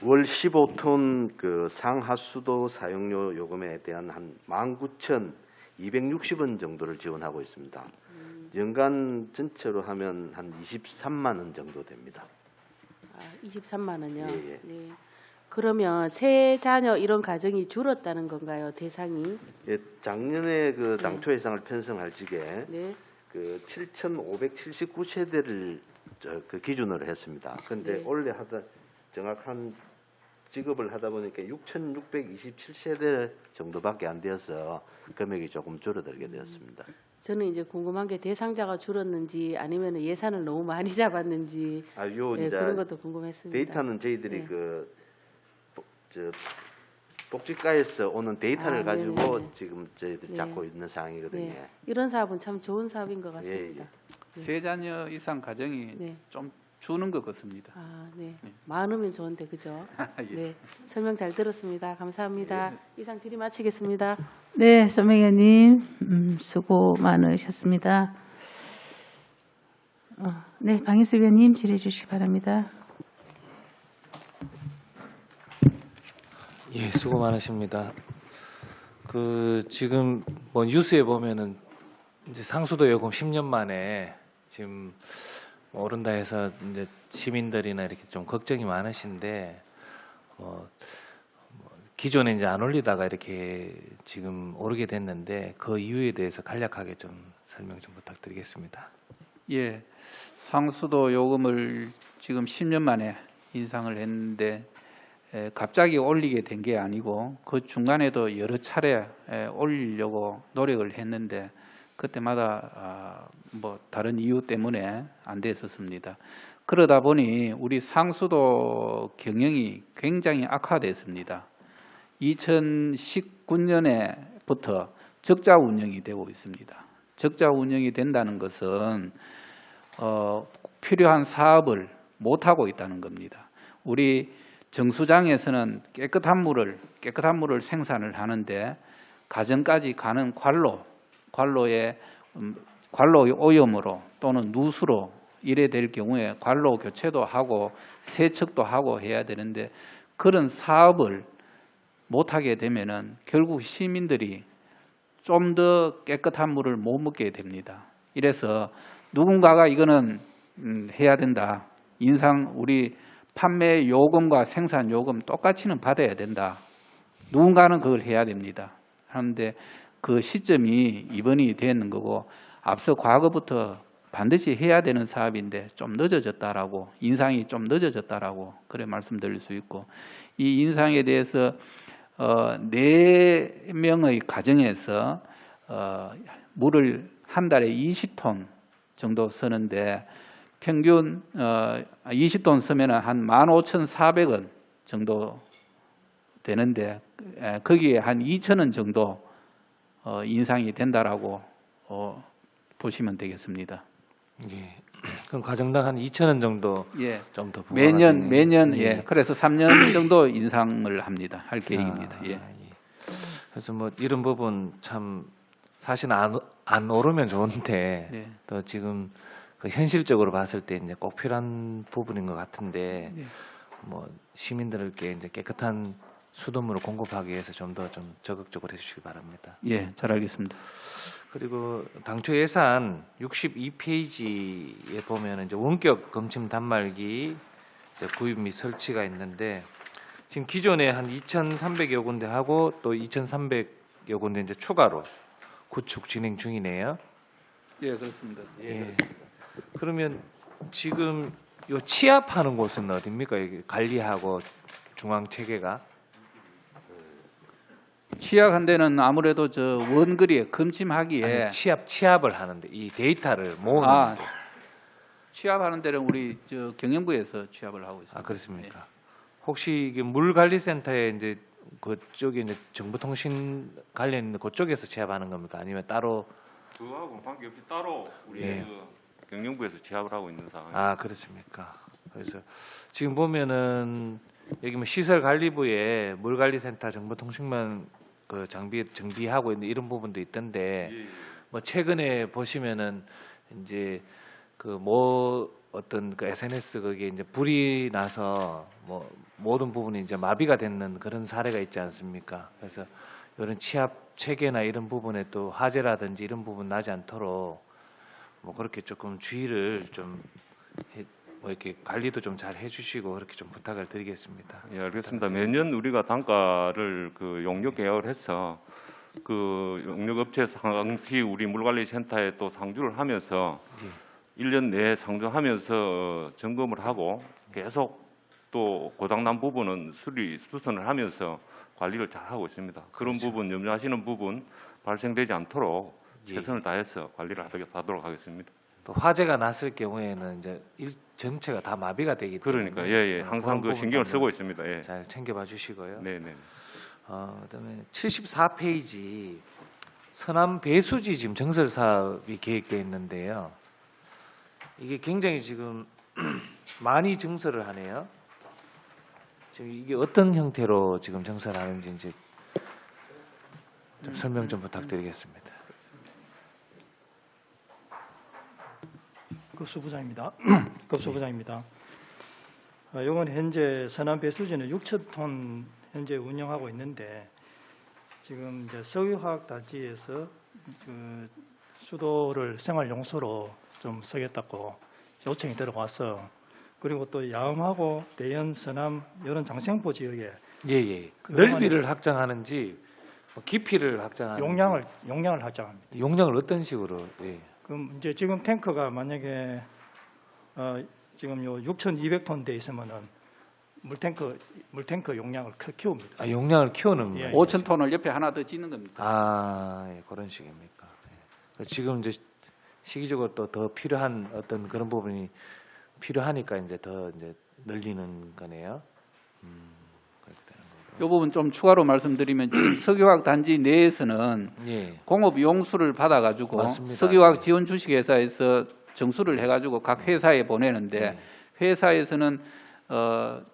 월 15톤 그 상하수도 사용료 요금에 대한 한 19,260원 정도를 지원하고 있습니다. 연간 전체로 하면 한 23만 원 정도 됩니다. 23만 원요? 예, 예. 네. 그러면 세 자녀 이런 가정이 줄었다는 건가요, 대상이? 예, 작년에 그 당초 예상을 편성할 적에 네. 그 7,579세대를 그 기준으로 했습니다. 그런데 네. 올해 정확한 지급을 하다 보니까 6,627세대 정도밖에 안 되어서 금액이 조금 줄어들게 되었습니다. 저는 이제 궁금한 게 대상자가 줄었는지 아니면 예산을 너무 많이 잡았는지 요 네, 이제 그런 것도 궁금했습니다. 데이터는 저희들이 네. 복지과에서 오는 데이터를 가지고 네네네. 지금 저희들이 네. 잡고 있는 상황이거든요. 이런 사업은 참 좋은 사업인 것 예, 같습니다. 세 자녀 이상 가정이 네. 좀 주는 것 같습니다. 아, 네. 많으면 좋은데 그죠? 예. 네. 설명 잘 들었습니다. 감사합니다. 이상 질의 마치겠습니다. 네, 소명현님 수고 많으셨습니다. 네, 방희수 의원님 질의해 주시기 바랍니다. 예, 수고 많으십니다. 지금 뭐 뉴스에 보면은 이제 상수도 요금 10년 만에 지금 오른다 해서 이제 시민들이나 이렇게 좀 걱정이 많으신데 기존에 이제 안 올리다가 이렇게 지금 오르게 됐는데 그 이유에 대해서 간략하게 좀 설명 좀 부탁드리겠습니다. 예, 상수도 요금을 지금 10년 만에 인상을 했는데 갑자기 올리게 된 게 아니고 그 중간에도 여러 차례 올리려고 노력을 했는데 그때마다 뭐 다른 이유 때문에 안 됐었습니다. 그러다 보니 우리 상수도 경영이 굉장히 악화됐습니다. 2019년에부터 적자 운영이 되고 있습니다. 적자 운영이 된다는 것은 필요한 사업을 못 하고 있다는 겁니다. 우리 정수장에서는 깨끗한 물을 생산을 하는데 가정까지 가는 관로의 오염으로 또는 누수로 이래 될 경우에 관로 교체도 하고 세척도 하고 해야 되는데 그런 사업을 못하게 되면은 결국 시민들이 좀 더 깨끗한 물을 못 먹게 됩니다. 이래서 누군가가 이거는 해야 된다. 우리 판매 요금과 생산 요금 똑같이는 받아야 된다. 누군가는 그걸 해야 됩니다. 하는데 그 시점이 이번이 되는 거고 앞서 과거부터 반드시 해야 되는 사업인데 좀 늦어졌다라고 인상이 좀 늦어졌다라고 그래 말씀드릴 수 있고 이 인상에 대해서 4명의 가정에서 물을 한 달에 20톤 정도 쓰는데 평균 20톤 쓰면 한 15,400원 정도 되는데 거기에 한 2,000원 정도 인상이 된다라고 보시면 되겠습니다. 예. 그럼 가정당 한 2,000원 정도 예. 좀 더 매년 예. 그래서 3년 정도 인상을 합니다. 할 계획입니다. 예. 그래서 뭐 이런 부분 참 사실 안 오르면 좋은데 네. 또 지금 그 현실적으로 봤을 때 이제 꼭 필요한 부분인 것 같은데 네. 뭐 시민들께 이제 깨끗한 수돗물을 공급하기 위해서 좀 더 좀 적극적으로 해주시기 바랍니다. 예, 잘 알겠습니다. 그리고 당초 예산 62페이지에 보면 이제 원격 검침 단말기 이제 구입 및 설치가 있는데 지금 기존에 한 2,300여 군데 하고 또 2,300여 군데 이제 추가로 구축 진행 중이네요. 예, 그렇습니다. 예. 그러면 지금 요 취합하는 곳은 어디입니까? 이게 관리하고 중앙 체계가? 취약한 데는 아무래도 저 원거리에 검침하기에 아니, 취합을 하는데 이 데이터를 모으는 취합하는 데는 우리 저 경영부에서 취합을 하고 있습니다. 아 그렇습니까? 혹시 이게 물관리센터에 이제 그쪽에 이제 정보통신 관련 있는 그쪽에서 취합하는 겁니까? 아니면 따로? 그거하고 관계없이 따로 우리 예. 그 경영부에서 취합을 하고 있는 상황입니다. 아 그렇습니까? 그래서 지금 보면은 여기 뭐 시설관리부에 물관리센터 정보통신망 그 정비하고 있는 이런 부분도 있던데 예. 뭐 최근에 보시면은 이제 그 뭐 어떤 그 SNS 거기에 이제 불이 나서 뭐 모든 부분이 이제 마비가 되는 그런 사례가 있지 않습니까? 그래서 이런 취합 체계나 이런 부분에 또 화재라든지 이런 부분 나지 않도록 뭐 그렇게 조금 주의를 좀 뭐 이렇게 관리도 좀 잘 해주시고 그렇게 좀 부탁을 드리겠습니다. 예, 알겠습니다. 매년 우리가 단가를 그 용역 계약을 해서 그 용역 업체에서 항시 우리 물관리센터에 또 상주를 하면서 1년 내에 상주하면서 점검을 하고 계속 또 고장난 부분은 수선을 하면서 관리를 잘 하고 있습니다. 그런 그렇죠. 부분 염려하시는 부분 발생되지 않도록 예. 최선을 다해서 관리를 하도록 하겠습니다. 또 화재가 났을 경우에는 이제 전체가 다 마비가 되기 때문에 그러니까 예예 항상 그 신경을 쓰고 있습니다. 예. 잘 챙겨봐 주시고요. 네네. 그다음에 74페이지 서남 배수지 지금 정설 사업이 계획되어 있는데요. 이게 굉장히 지금 많이 증설을 하네요. 지금 이게 어떤 형태로 지금 증설을 하는지 이제 좀 설명 좀 부탁드리겠습니다. 급수부장입니다. 급수부장입니다. 이건 현재 선암 배수지는 6,000톤 현재 운영하고 있는데 지금 이제 석유화학단지에서 그 수도를 생활용수로 좀 쓰겠다고 요청이 들어와서 그리고 또 야음하고 대연, 서남 이런 장생포 지역에 예예. 그동안에 넓이를 확장하는지 뭐 깊이를 확장하는지 용량을 확장합니다. 용량을 어떤 식으로? 예. 그럼 이제 지금 탱크가 만약에 지금 요 6,200톤 돼 있으면은 물탱크 용량을 키웁니다. 아, 용량을 키우는 예, 거예요. 5,000톤을 옆에 하나 더 짓는 겁니다. 아, 예, 그런 식입니까? 예. 지금 이제 시기적으로 또 더 필요한 어떤 그런 부분이 필요하니까 이제 더 이제 늘리는 거네요. 그렇게 되는 거고. 이 부분 좀 추가로 말씀드리면 지금 석유화학 단지 내에서는 예. 공업 용수를 받아가지고 맞습니다. 석유화학 예. 지원 주식회사에서 정수를 해가지고 각 회사에 보내는데 예. 회사에서는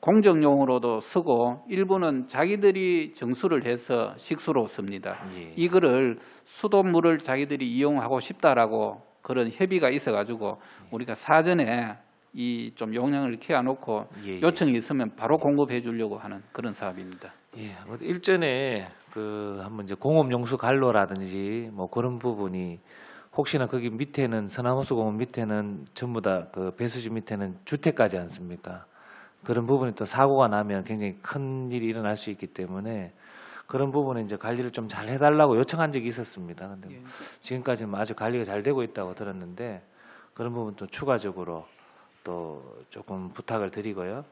공정용으로도 쓰고 일부는 자기들이 정수를 해서 식수로 씁니다. 예. 이거를 수돗물을 자기들이 이용하고 싶다라고 그런 협의가 있어가지고 우리가 사전에 이 좀 용량을 키워놓고 예, 예. 요청이 있으면 바로 공급해 주려고 하는 그런 사업입니다. 예, 일전에 한번 이제 공업용수 관로라든지 뭐 그런 부분이 혹시나 거기 밑에는 서남호수 공업 밑에는 전부 다 그 배수지 밑에는 주택가지 않습니까? 그런 부분이 또 사고가 나면 굉장히 큰 일이 일어날 수 있기 때문에 그런 부분에 이제 관리를 좀 잘 해달라고 요청한 적이 있었습니다. 근데 예. 지금까지는 아주 관리가 잘 되고 있다고 들었는데 그런 부분 또 추가적으로 또 조금 부탁을 드리고요.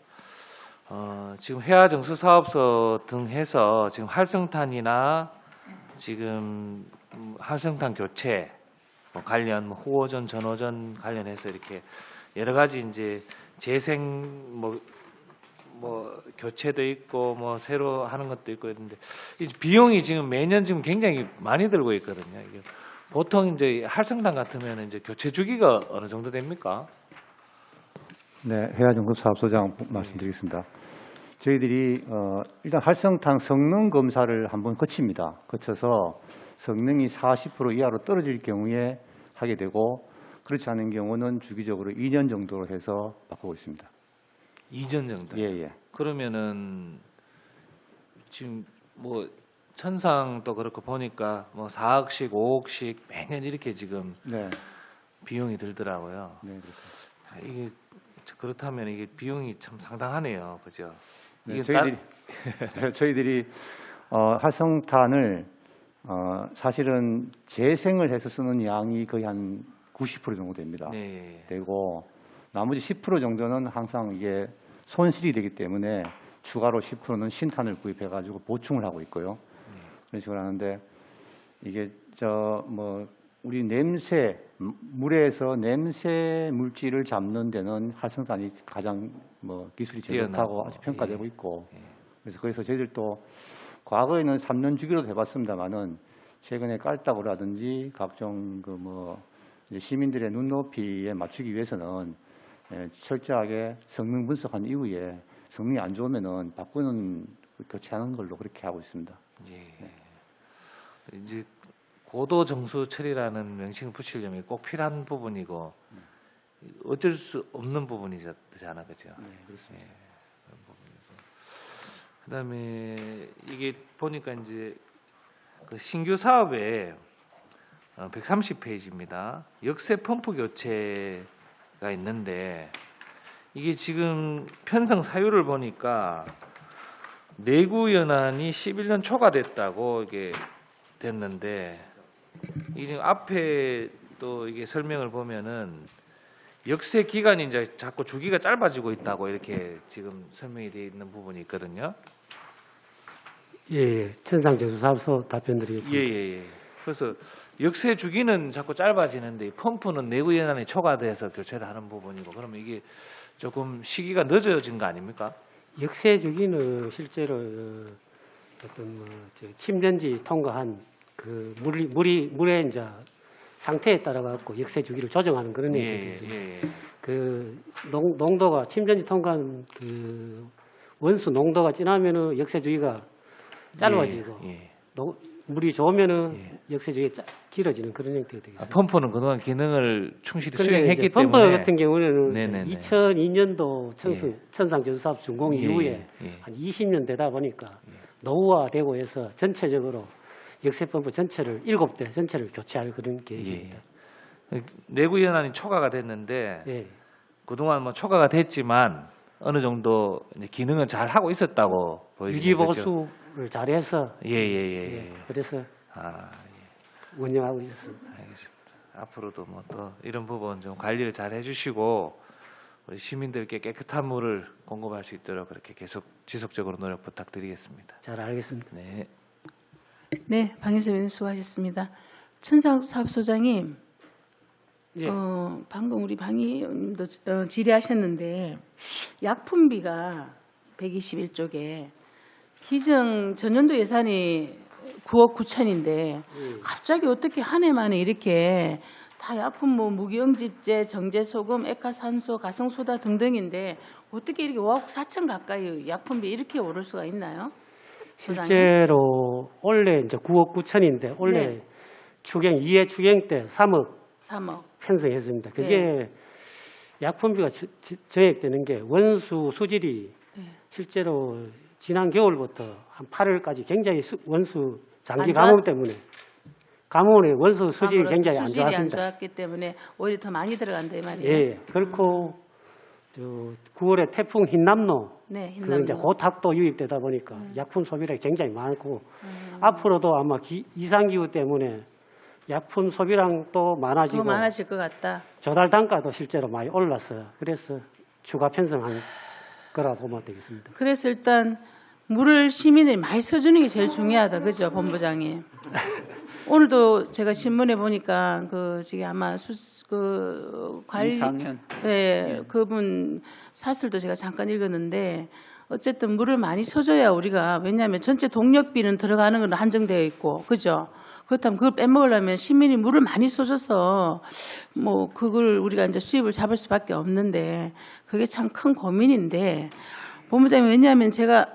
지금 회화정수 사업소 등 해서 지금 활성탄이나 지금 활성탄 교체 뭐 관련 후호전, 전호전 관련해서 이렇게 여러 가지 이제 재생 뭐 교체도 있고 뭐 새로 하는 것도 있고 있는데 이 비용이 지금 매년 지금 굉장히 많이 들고 있거든요. 이게 보통 이제 활성탄 같으면 이제 교체 주기가 어느 정도 됩니까? 네, 해화정급사업소장 말씀드리겠습니다. 저희들이 일단 활성탄 성능 검사를 한번 거칩니다. 거쳐서 성능이 40% 이하로 떨어질 경우에 하게 되고 그렇지 않은 경우는 주기적으로 2년 정도로 해서 바꾸고 있습니다. 2년 정도. 예. 그러면은 지금 뭐 천상도 그렇고 보니까 뭐 4억씩, 5억씩 매년 이렇게 지금 네. 비용이 들더라고요. 네, 그렇습니다. 이게 그렇다면 이게 비용이 참 상당하네요, 그죠? 네, 이게 저희들이 활성탄을 사실은 재생을 해서 쓰는 양이 거의 한 90% 정도 됩니다. 네. 되고 나머지 10% 정도는 항상 이게 손실이 되기 때문에 추가로 10%는 신탄을 구입해 가지고 보충을 하고 있고요. 그런 식으로 하는데 이게 우리 물에서 냄새 물질을 잡는 데는 활성탄이 가장 기술이 제일 좋다고 아주 평가되고 있고 그래서 거기서 저희들도 과거에는 3년 주기로 해봤습니다만은 최근에 깔따구라든지 각종 이제 시민들의 눈높이에 맞추기 위해서는 철저하게 성능 분석한 이후에 성능이 안 좋으면은 바꾸는 교체하는 걸로 그렇게 하고 있습니다. 예. 네. 이제 고도 정수 처리라는 명칭을 붙이려면 꼭 필요한 부분이고 어쩔 수 없는 부분이잖아, 그죠? 네, 그렇습니다. 예, 그런 부분이고. 그다음에 이게 보니까 이제 그 신규 사업에 130페이지입니다. 역세 펌프 교체가 있는데 이게 지금 편성 사유를 보니까 내구 연한이 11년 초과됐다고 이게 됐는데 이게 지금 앞에 또 이게 설명을 보면은 역세 기간이 이제 자꾸 주기가 짧아지고 있다고 이렇게 지금 설명이 되어 있는 부분이 있거든요. 예, 천상정수사업소 답변드리겠습니다. 예. 그래서 역세 주기는 자꾸 짧아지는데 펌프는 내구 연한이 초과돼서 교체를 하는 부분이고 그러면 이게 조금 시기가 늦어진 거 아닙니까? 역세 주기는 실제로 어떤 침전지 통과한 그 물의 이제 상태에 따라 갖고 역세 주기를 조정하는 그런 얘기죠. 예. 그 농도가 침전지 통과한 그 원수 농도가 진하면은 역세주기가 짧아지고 물이 좋으면은 역세주기가 길어지는 그런 형태가 되겠습니다. 펌프는 그동안 기능을 충실히 그러니까 수행했기 이제 펌프 때문에 같은 경우는 네네네. 2002년도 천상제수사업 준공 이후에 한 20년 되다 보니까 노후화되고 해서 전체적으로 역세 펌프 전체를 7대 전체를 교체할 그런 계획입니다. 내구 연한이 초과가 됐는데 예. 그동안 뭐 초과가 됐지만 어느 정도 이제 기능은 잘 하고 있었다고 보여지는 거죠. 유지보수를 잘해서 예. 그래서 아, 운영하고 있었습니다. 알겠습니다. 앞으로도 뭐 또 이런 부분 좀 관리를 잘 해주시고 우리 시민들께 깨끗한 물을 공급할 수 있도록 그렇게 계속 지속적으로 노력 부탁드리겠습니다. 잘 알겠습니다. 네. 네, 방희선 의원님 수고하셨습니다. 천상 사업소장님, 예. 방금 우리 방 의원님도 질의하셨는데 약품비가 121쪽에 기정 전년도 예산이 9억 9천인데 갑자기 어떻게 한 해 만에 이렇게 다 약품 뭐 무기응집제, 정제소금, 액화산소, 가성소다 등등인데 어떻게 이렇게 5억 4천 가까이 약품비 이렇게 오를 수가 있나요? 소장님? 실제로 원래 이제 9억 9천인데 원래 네. 추경 2회 추경 때 3억 3억. 편성했습니다. 그게 약품비가 저액되는 게 원수 수질이 실제로 지난 겨울부터 한 8월까지 굉장히 원수 장기 가뭄 때문에 가뭄에 원수 수질이 굉장히 안 수질이 안 좋았습니다. 좋았기 때문에 오히려 더 많이 들어간다 이 말이에요. 예, 그렇고 저 9월에 태풍 흰남노 네, 그 이제 흰남노. 고탁도 유입되다 보니까 약품 소비량이 굉장히 많고 앞으로도 아마 이상기후 때문에 약품 소비량 또 많아지고 더 많아질 것 같다. 조달 단가도 실제로 많이 올랐어요. 그래서 추가 편성한 거라 보면 되겠습니다. 그래서 일단 물을 시민들이 많이 써주는 게 제일 중요하다, 그죠, 본부장님? 오늘도 제가 신문에 보니까 그 지금 아마 그 관리 이상현. 네, 그분 사설도 제가 잠깐 읽었는데 어쨌든 물을 많이 써줘야 우리가 왜냐하면 전체 동력비는 들어가는 건 한정되어 있고, 그죠? 그렇다면 그걸 빼먹으려면 시민이 물을 많이 써줘서 뭐 그걸 우리가 이제 수입을 잡을 수밖에 없는데 그게 참 큰 고민인데 본부장님 왜냐하면 제가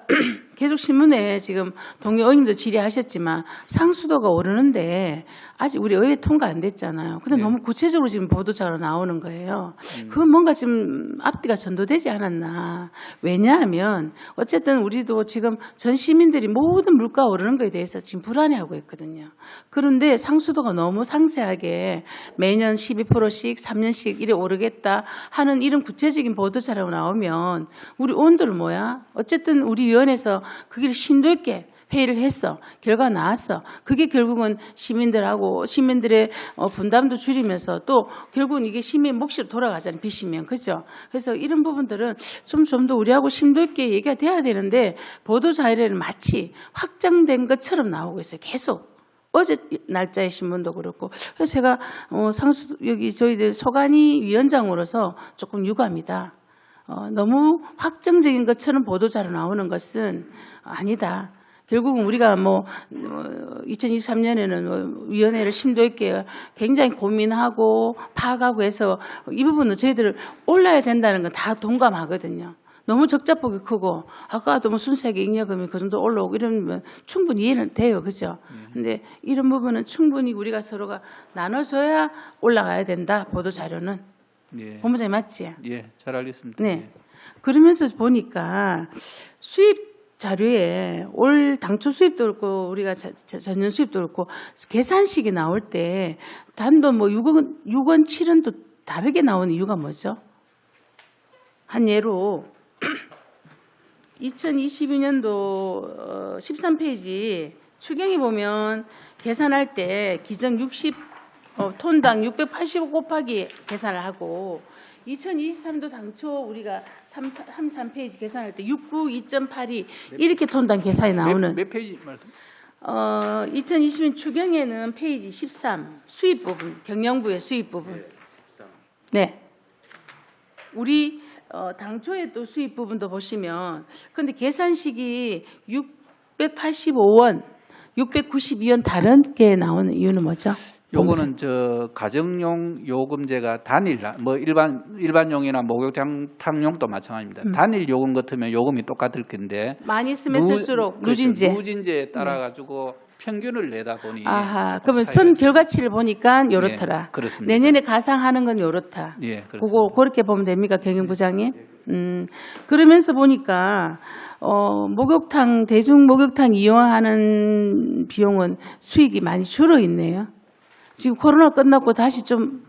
계속 신문에 지금 동료 의원님도 질의하셨지만 상수도가 오르는데 아직 우리 의회 통과 안 됐잖아요. 근데 너무 구체적으로 지금 보도자료 나오는 거예요. 그건 뭔가 지금 앞뒤가 전도되지 않았나. 왜냐하면 어쨌든 우리도 지금 전 시민들이 모든 물가 오르는 거에 대해서 지금 불안해하고 있거든요. 그런데 상수도가 너무 상세하게 매년 12%씩 3년씩 이래 오르겠다 하는 이런 구체적인 보도자료가 나오면 우리 의원들은 뭐야? 어쨌든 우리 위원회에서 그 길을 심도 있게 회의를 했어. 결과가 나왔어. 그게 결국은 시민들의 분담도 줄이면서 또 결국은 이게 시민 몫으로 돌아가잖아요. 비시면. 그죠? 그래서 이런 부분들은 좀 더 우리하고 심도 있게 얘기가 돼야 되는데 보도자료는 마치 확정된 것처럼 나오고 있어요. 계속. 어제 날짜의 신문도 그렇고. 그래서 제가 여기 저희들 소관위 위원장으로서 조금 유감이다. 너무 확정적인 것처럼 보도자료 나오는 것은 아니다. 결국은 우리가 2023년에는 위원회를 심도 있게 굉장히 고민하고 파악하고 해서 이 부분은 저희들 올라야 된다는 건 다 동감하거든요. 너무 적자폭이 크고 아까도 순수하게 잉여금이 그 정도 올라오고 이러면 충분히 이해는 돼요. 그죠? 근데 이런 부분은 충분히 우리가 서로가 나눠줘야 올라가야 된다. 보도자료는. 예. 본부장님 맞지? 예, 잘 알겠습니다. 네. 그러면서 보니까 수입 자료에 올 당초 수입도 그렇고 우리가 전년 수입도 그렇고 계산식이 나올 때 단도 6원 7원도 다르게 나오는 이유가 뭐죠? 한 예로 2022년도 13페이지 추경에 보면 계산할 때 기정 톤당 685 곱하기 계산을 하고 2023도 당초 우리가 33페이지 계산할 때 69 2.82 이렇게 톤당 계산이 나오는 몇 페이지 말씀? 2020년 추경에는 페이지 13 수입 부분 경영부의 수입 부분 네 우리 당초에 또 수입 부분도 보시면 근데 계산식이 685원 692원 다른 게 나오는 이유는 뭐죠? 요거는 저 가정용 요금제가 단일 뭐 일반용이나 목욕탕 탕용도 마찬가지입니다. 단일 요금 같으면 요금이 똑같을 텐데 많이 쓰면 쓸수록 누진제. 그렇죠. 누진제에 따라 가지고 평균을 내다 보니 아하. 조금 그러면 차이가 선 결과치를 보니까 요렇더라. 예, 그렇습니다. 내년에 가상하는 건 요렇다. 예, 그렇습니다. 그거 그렇게 보면 됩니까, 경영부장님? 그러면서 보니까 목욕탕 대중 목욕탕 이용하는 비용은 수익이 많이 줄어 있네요. 지금 코로나 끝났고 다시 좀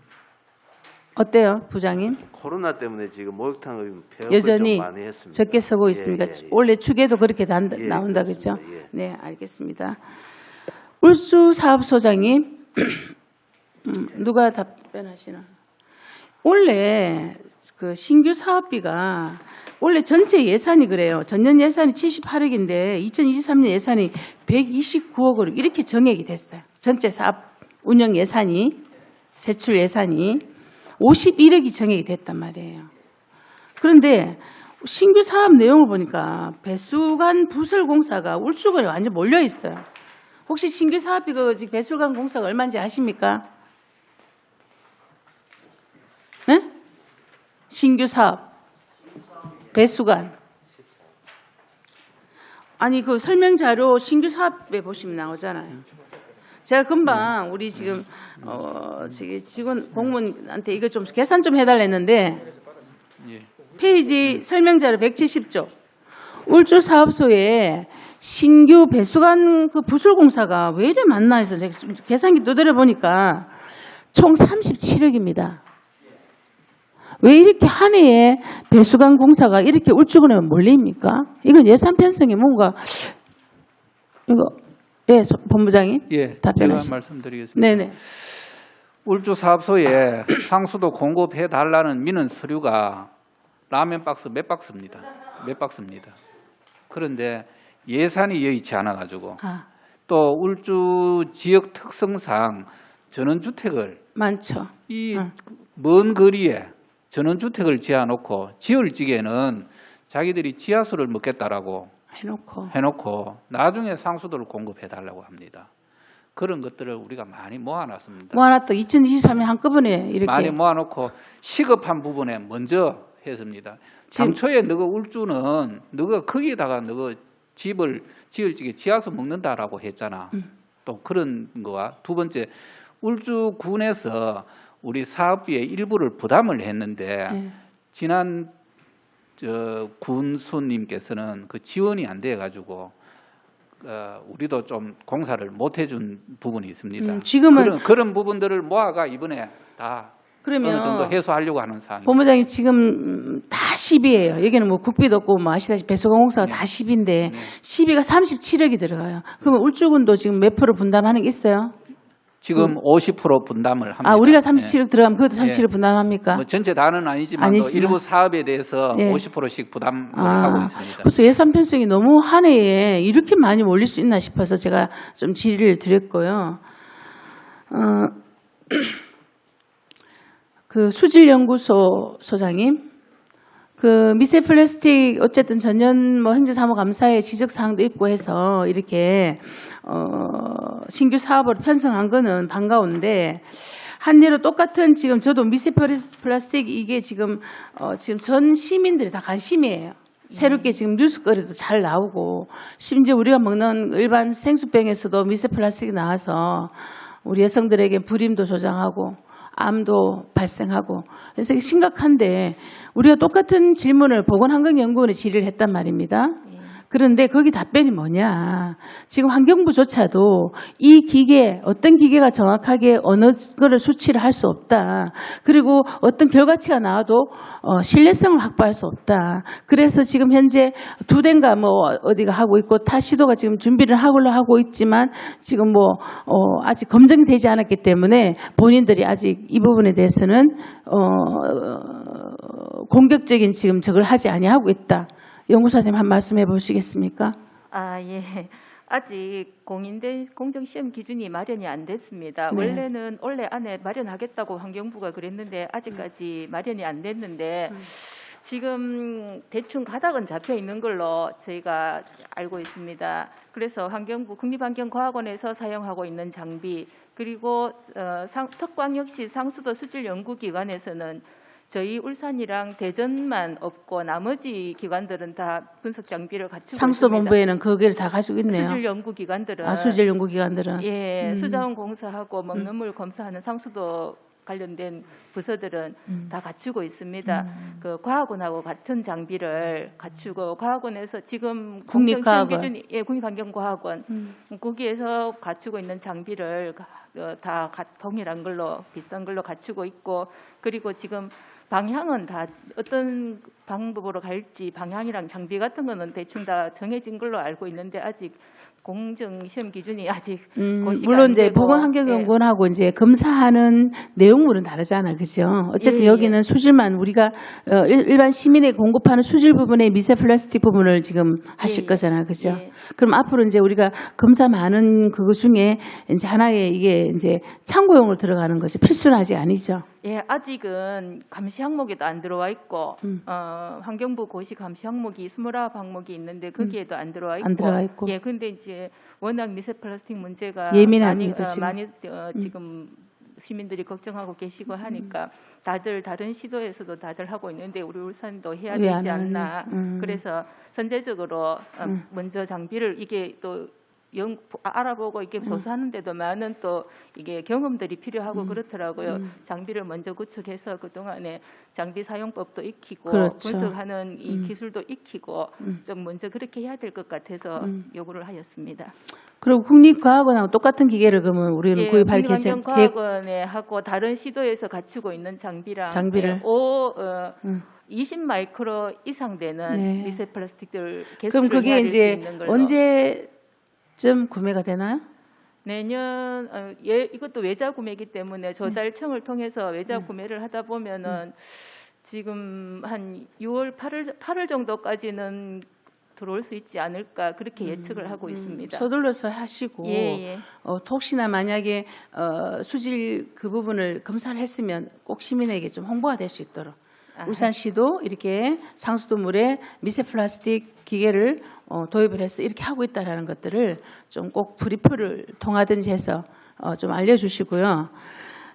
어때요, 부장님? 코로나 때문에 지금 목욕탕의 폐업을 여전히 좀 많이 했습니다. 적게 서고 예, 있습니까? 예, 예. 원래 추계도 그렇게 예, 나온다 그죠? 그렇습니다. 예. 네, 알겠습니다. 울수 사업소장님, 누가 답변하시나? 원래 그 신규 사업비가 원래 전체 예산이 그래요. 전년 예산이 78억인데 2023년 예산이 129억으로 이렇게 정액이 됐어요. 전체 사업 운영 예산이 세출 예산이 51억이 정액이 됐단 말이에요. 그런데 신규 사업 내용을 보니까 배수관 부설공사가 울주군에 완전 몰려 있어요. 혹시 신규 사업비 그 지금 배수관 공사가 얼마인지 아십니까? 네? 신규 사업 배수관. 아니 그 설명 자료 신규 사업에 보시면 나오잖아요. 제가 금방 우리 지금 직원 공무원한테 이거 좀 계산 좀 해달랬는데 페이지 설명 자료 170조 울주 사업소에 신규 배수관 그 부술 공사가 왜 이래 많나 해서 제가 계산기 두드려 보니까 총 37억입니다. 왜 이렇게 한 해에 배수관 공사가 이렇게 울주군에 몰립니까? 이건 예산 편성에 뭔가 이거 예, 본부장님 예, 제가 답변하시죠. 말씀드리겠습니다. 네네. 울주 사업소에 상수도 공급해 달라는 민원 서류가 라면 박스 몇 박스입니다. 몇 박스입니다. 그런데 예산이 여의치 않아 가지고 또 울주 지역 특성상 전원주택을 많죠. 이 먼 거리에 전원주택을 지어놓고 지을 적에는 자기들이 지하수를 먹겠다라고 해놓고 나중에 상수도를 공급해달라고 합니다. 그런 것들을 우리가 많이 모아놨습니다. 모아놨다 2023년 한꺼번에 이렇게 많이 모아놓고 시급한 부분에 먼저 했습니다. 당초에 너가 울주는 너가 거기에다가 너가 집을 지을 적에 지하수 먹는다라고 했잖아. 또 그런 거와 두 번째 울주군에서 우리 사업비의 일부를 부담을 했는데 지난 군수님께서는 그 지원이 안 돼 가지고 우리도 좀 공사를 못 해준 부분이 있습니다. 지금은 그런 부분들을 모아가 이번에 다 그러면 어느 정도 해소하려고 하는 상황입니다. 본부장님 지금 다 10이에요. 여기는 뭐 국비도 없고 뭐 아시다시피 배수관 공사가 다 10인데 10이가 37억이 들어가요. 그러면 울주군도 지금 몇 프로 분담하는 게 있어요? 지금 50% 분담을 합니다. 아, 우리가 37억 들어가면 그것도 37억 분담합니까? 뭐 전체 다는 아니지만 아니지만. 일부 사업에 대해서 예. 50%씩 부담을 하고 있습니다. 그래서 예산 편성이 너무 한 해에 이렇게 많이 몰릴 수 있나 싶어서 제가 좀 질의를 드렸고요. 그 수질연구소 소장님, 그 미세 플라스틱 어쨌든 전년 뭐 행정사무감사에 지적 사항도 있고 해서 이렇게 신규 사업으로 편성한 거는 반가운데 한 예로 똑같은 지금 저도 미세 플라스틱 이게 지금 전 시민들이 다 관심이에요. 새롭게 지금 뉴스거리도 잘 나오고 심지어 우리가 먹는 일반 생수병에서도 미세 플라스틱이 나와서 우리 여성들에게 불임도 조장하고 암도 발생하고 그래서 심각한데 우리가 똑같은 질문을 보건환경연구원에 질의를 했단 말입니다. 그런데 거기 답변이 뭐냐. 지금 환경부조차도 이 기계, 어떤 기계가 정확하게 어느 거를 수치를 할 수 없다. 그리고 어떤 결과치가 나와도 신뢰성을 확보할 수 없다. 그래서 지금 현재 두 대인가 뭐 어디가 하고 있고 타 시도가 지금 준비를 하고 있지만 지금 뭐 아직 검증이 되지 않았기 때문에 본인들이 아직 이 부분에 대해서는 공격적인 지금 저걸 하지 아니하고 있다. 연구사님 한 말씀 해보시겠습니까? 예. 아직 공인된 공정시험 기준이 마련이 안 됐습니다. 네. 원래는 올해 안에 마련하겠다고 환경부가 그랬는데 아직까지 마련이 안 됐는데 지금 대충 가닥은 잡혀 있는 걸로 저희가 알고 있습니다. 그래서 환경부 국립환경과학원에서 사용하고 있는 장비 그리고 특광역시 상수도 수질연구기관에서는 저희 울산이랑 대전만 없고 나머지 기관들은 다 분석 장비를 갖추고 있습니다. 상수도본부에는 그걸 다 가지고 있네요. 수질연구기관들은 수질연구기관들은. 예, 수자원공사하고 먹는 물 검사하는 상수도 관련된 부서들은 다 갖추고 있습니다. 그 과학원하고 같은 장비를 갖추고 과학원에서 지금 국립과학원. 기준이 국립환경과학원 거기에서 갖추고 있는 장비를 다 동일한 걸로 비슷한 걸로 갖추고 있고 그리고 지금 방향은 다 어떤 방법으로 갈지 방향이랑 장비 같은 거는 대충 다 정해진 걸로 알고 있는데 아직 공정 시험 기준이 아직 고시가 물론 안 이제 되고, 보건환경연구원하고 이제 검사하는 내용물은 다르잖아, 그죠? 어쨌든 예, 여기는 수질만 우리가 일반 시민에 공급하는 수질 부분의 미세 플라스틱 부분을 지금 하실 예, 거잖아, 그죠? 예. 그럼 앞으로 이제 우리가 검사 많은 그거 중에 이제 하나의 이게 이제 참고용으로 들어가는 거죠. 필수는 아직 아니죠. 예, 아직은 감시 항목에도 안 들어와 있고 환경부 고시 감시 항목이 29항목이 있는데 거기에도 안 들어와 있고. 안 들어와 있고. 예, 근데 이제 워낙 미세 플라스틱 문제가 예민합니다, 지금. 많이 지금 시민들이 걱정하고 계시고 하니까 다들 다른 시도에서도 다들 하고 있는데 우리 울산도 해야 왜안 되지 않나. 하니? 그래서 선제적으로 먼저 장비를 이게 또 알아보고 이렇게 조사하는데도 많은 또 이게 경험들이 필요하고 그렇더라고요. 장비를 먼저 구축해서 그 동안에 장비 사용법도 익히고 그렇죠. 분석하는 이 기술도 익히고 좀 먼저 그렇게 해야 될 것 같아서 요구를 하였습니다. 그리고 국립과학원하고 똑같은 기계를 그러면 우리는 예, 구입할 계획. 국립환경과학원에 하고 다른 시도에서 갖추고 있는 장비를 20 마이크로 이상 되는 네. 미세 플라스틱들 그럼 개수를 그게 헤아릴 수 이제 있는 걸로. 언제쯤 구매가 되나요? 내년 이것도 외자 구매이기 때문에 조달청을 통해서 외자 구매를 하다 보면은 지금 한 6월 8월 정도까지는 들어올 수 있지 않을까 그렇게 예측을 하고 있습니다. 서둘러서 하시고 예. 혹시나 만약에 수질 그 부분을 검사를 했으면 꼭 시민에게 좀 홍보가 될 수 있도록 울산시도 이렇게 상수도물에 미세 플라스틱 기계를 도입을 해서 이렇게 하고 있다라는 것들을 좀 꼭 브리프를 통하든지 해서 좀 알려주시고요.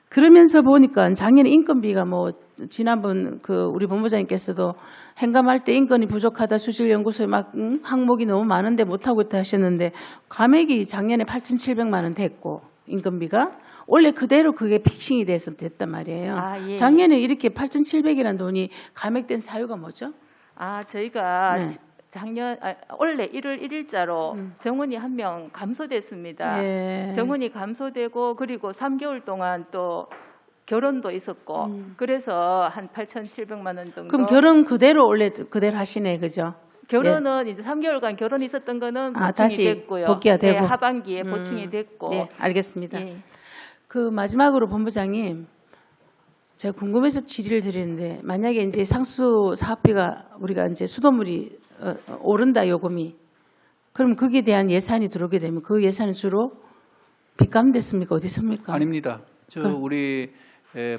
그러면서 보니까 작년에 인건비가 뭐 지난번 그 우리 본부장님께서도 행감할 때 인건이 부족하다 수질연구소에 막 항목이 너무 많은데 못하고 있다 하셨는데 감액이 작년에 8,700만 원 됐고 인건비가 원래 그대로 그게 픽싱이 돼서 됐단 말이에요. 예. 작년에 이렇게 8,700이라는 돈이 감액된 사유가 뭐죠? 저희가 네. 원래 1월 1일자로 정원이 한 명 감소됐습니다. 예. 정원이 감소되고 그리고 3개월 동안 또 결혼도 있었고 그래서 한 8,700만 원 정도. 그럼 결혼 그대로 원래 그대로 하시네, 그죠? 결혼은 이제 3개월간 결혼이 있었던 거는 보충이 다시 됐고요. 복귀가 되고. 네, 하반기에 보충이 됐고. 네, 알겠습니다. 예. 그 마지막으로 본부장님, 제가 궁금해서 질의를 드리는데 만약에 이제 상수 사업비가 우리가 이제 수돗물이 오른다 요금이 그럼 거기에 대한 예산이 들어오게 되면 그 예산은 주로 빚감됐습니까? 어디 씁니까? 아닙니다. 우리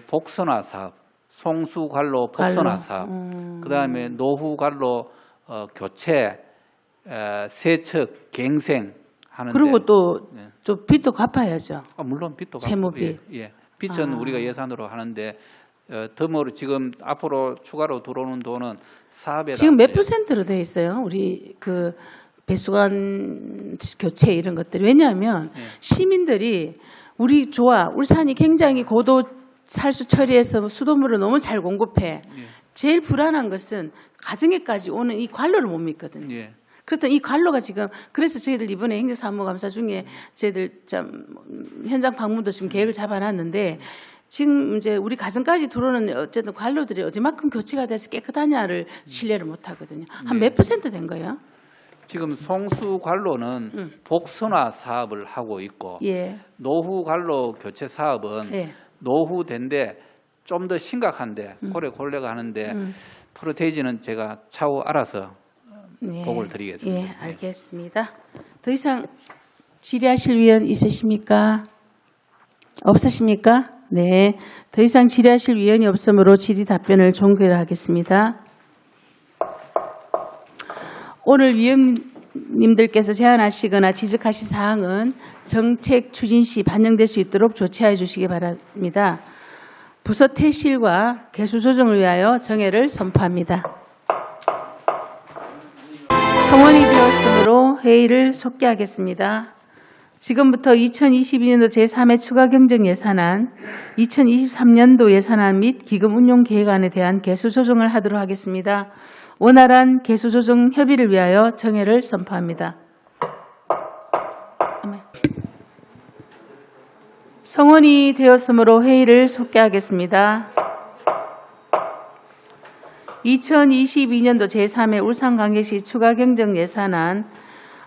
복선화 사업, 송수관로 복선화 사업, 그다음에 노후관로 교체, 세척, 갱생 하는데 그리고 또 빚도 갚아야죠. 물론 빚도 채무비. 갚고, 예. 빚은 우리가 예산으로 하는데 덤으로 지금 앞으로 추가로 들어오는 돈은 사업에 지금 몇 %로 돼 있어요? 우리 그 배수관 교체 이런 것들이. 왜냐하면 시민들이 우리 울산이 굉장히 고도 살수 처리해서 수돗물을 너무 잘 공급해. 제일 불안한 것은 가정에까지 오는 이 관로를 못 믿거든요. 예. 그렇던 이 관로가 지금 그래서 저희들 이번에 행정사무감사 중에 저희들 현장 방문도 지금 계획을 잡아놨는데 지금 이제 우리 가정까지 들어오는 어쨌든 관로들이 어디만큼 교체가 돼서 깨끗하냐를 신뢰를 못 하거든요. 한 몇 % 된 거예요? 지금 송수관로는 복선화 사업을 하고 있고 예. 노후관로 교체 사업은 예. 노후된데 좀 더 심각한데 고래가 하는데 프로테이지는 제가 차후 알아서 보고를 드리겠습니다. 예, 알겠습니다. 더 이상 질의하실 위원 있으십니까? 없으십니까? 네. 더 이상 질의하실 위원이 없으므로 질의 답변을 종결하겠습니다. 오늘 위원님들께서 제안하시거나 지적하신 사항은 정책 추진 시 반영될 수 있도록 조치하여 주시기 바랍니다. 부서 퇴실과 개수 조정을 위하여 정회를 선포합니다. 성원이 되었으므로 회의를 속기하겠습니다. 지금부터 2022년도 제3회 추가 경정 예산안, 2023년도 예산안 및 기금 운용 계획안에 대한 개수 조정을 하도록 하겠습니다. 원활한 개수 조정 협의를 위하여 정회를 선포합니다. 성원이 되었으므로 회의를 속기하겠습니다. 2022년도 제3회 울산광역시 추가 경정 예산안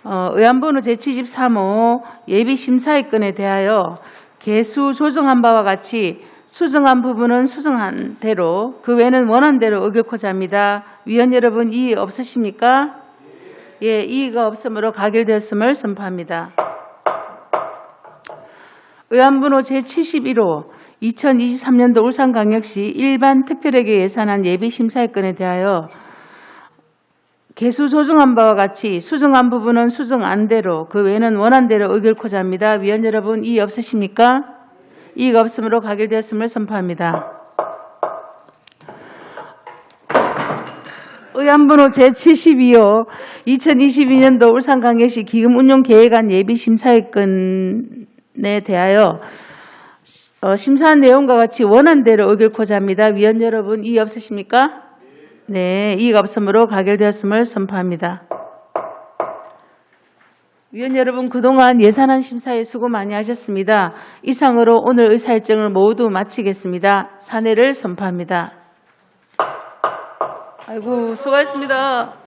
의안번호 제73호 예비심사의 건에 대하여 개수 조정한 바와 같이 수정한 부분은 수정한 대로 그 외에는 원한 대로 의결코자 합니다. 위원 여러분 이의 없으십니까? 예, 이의가 없으므로 가결되었음을 선포합니다. 의안번호 제71호 2023년도 울산광역시 일반 특별회계 예산안 예비심사의 건에 대하여 개수 조정한 바와 같이 수정한 부분은 수정한 대로 그 외에는 원한 대로 의결코자 합니다. 위원 여러분 이의 없으십니까? 이의가 없으므로 가결되었음을 선포합니다. 의안번호 제72호 2022년도 울산광역시 기금운용계획안 예비심사의 건에 대하여 심사한 내용과 같이 원한 대로 의결코자 합니다. 위원 여러분 이의 없으십니까? 네, 이의가 없으므로 가결되었음을 선포합니다. 위원 여러분 그동안 예산안 심사에 수고 많이 하셨습니다. 이상으로 오늘 의사일정을 모두 마치겠습니다. 산회를 선포합니다. 아이고 수고하셨습니다.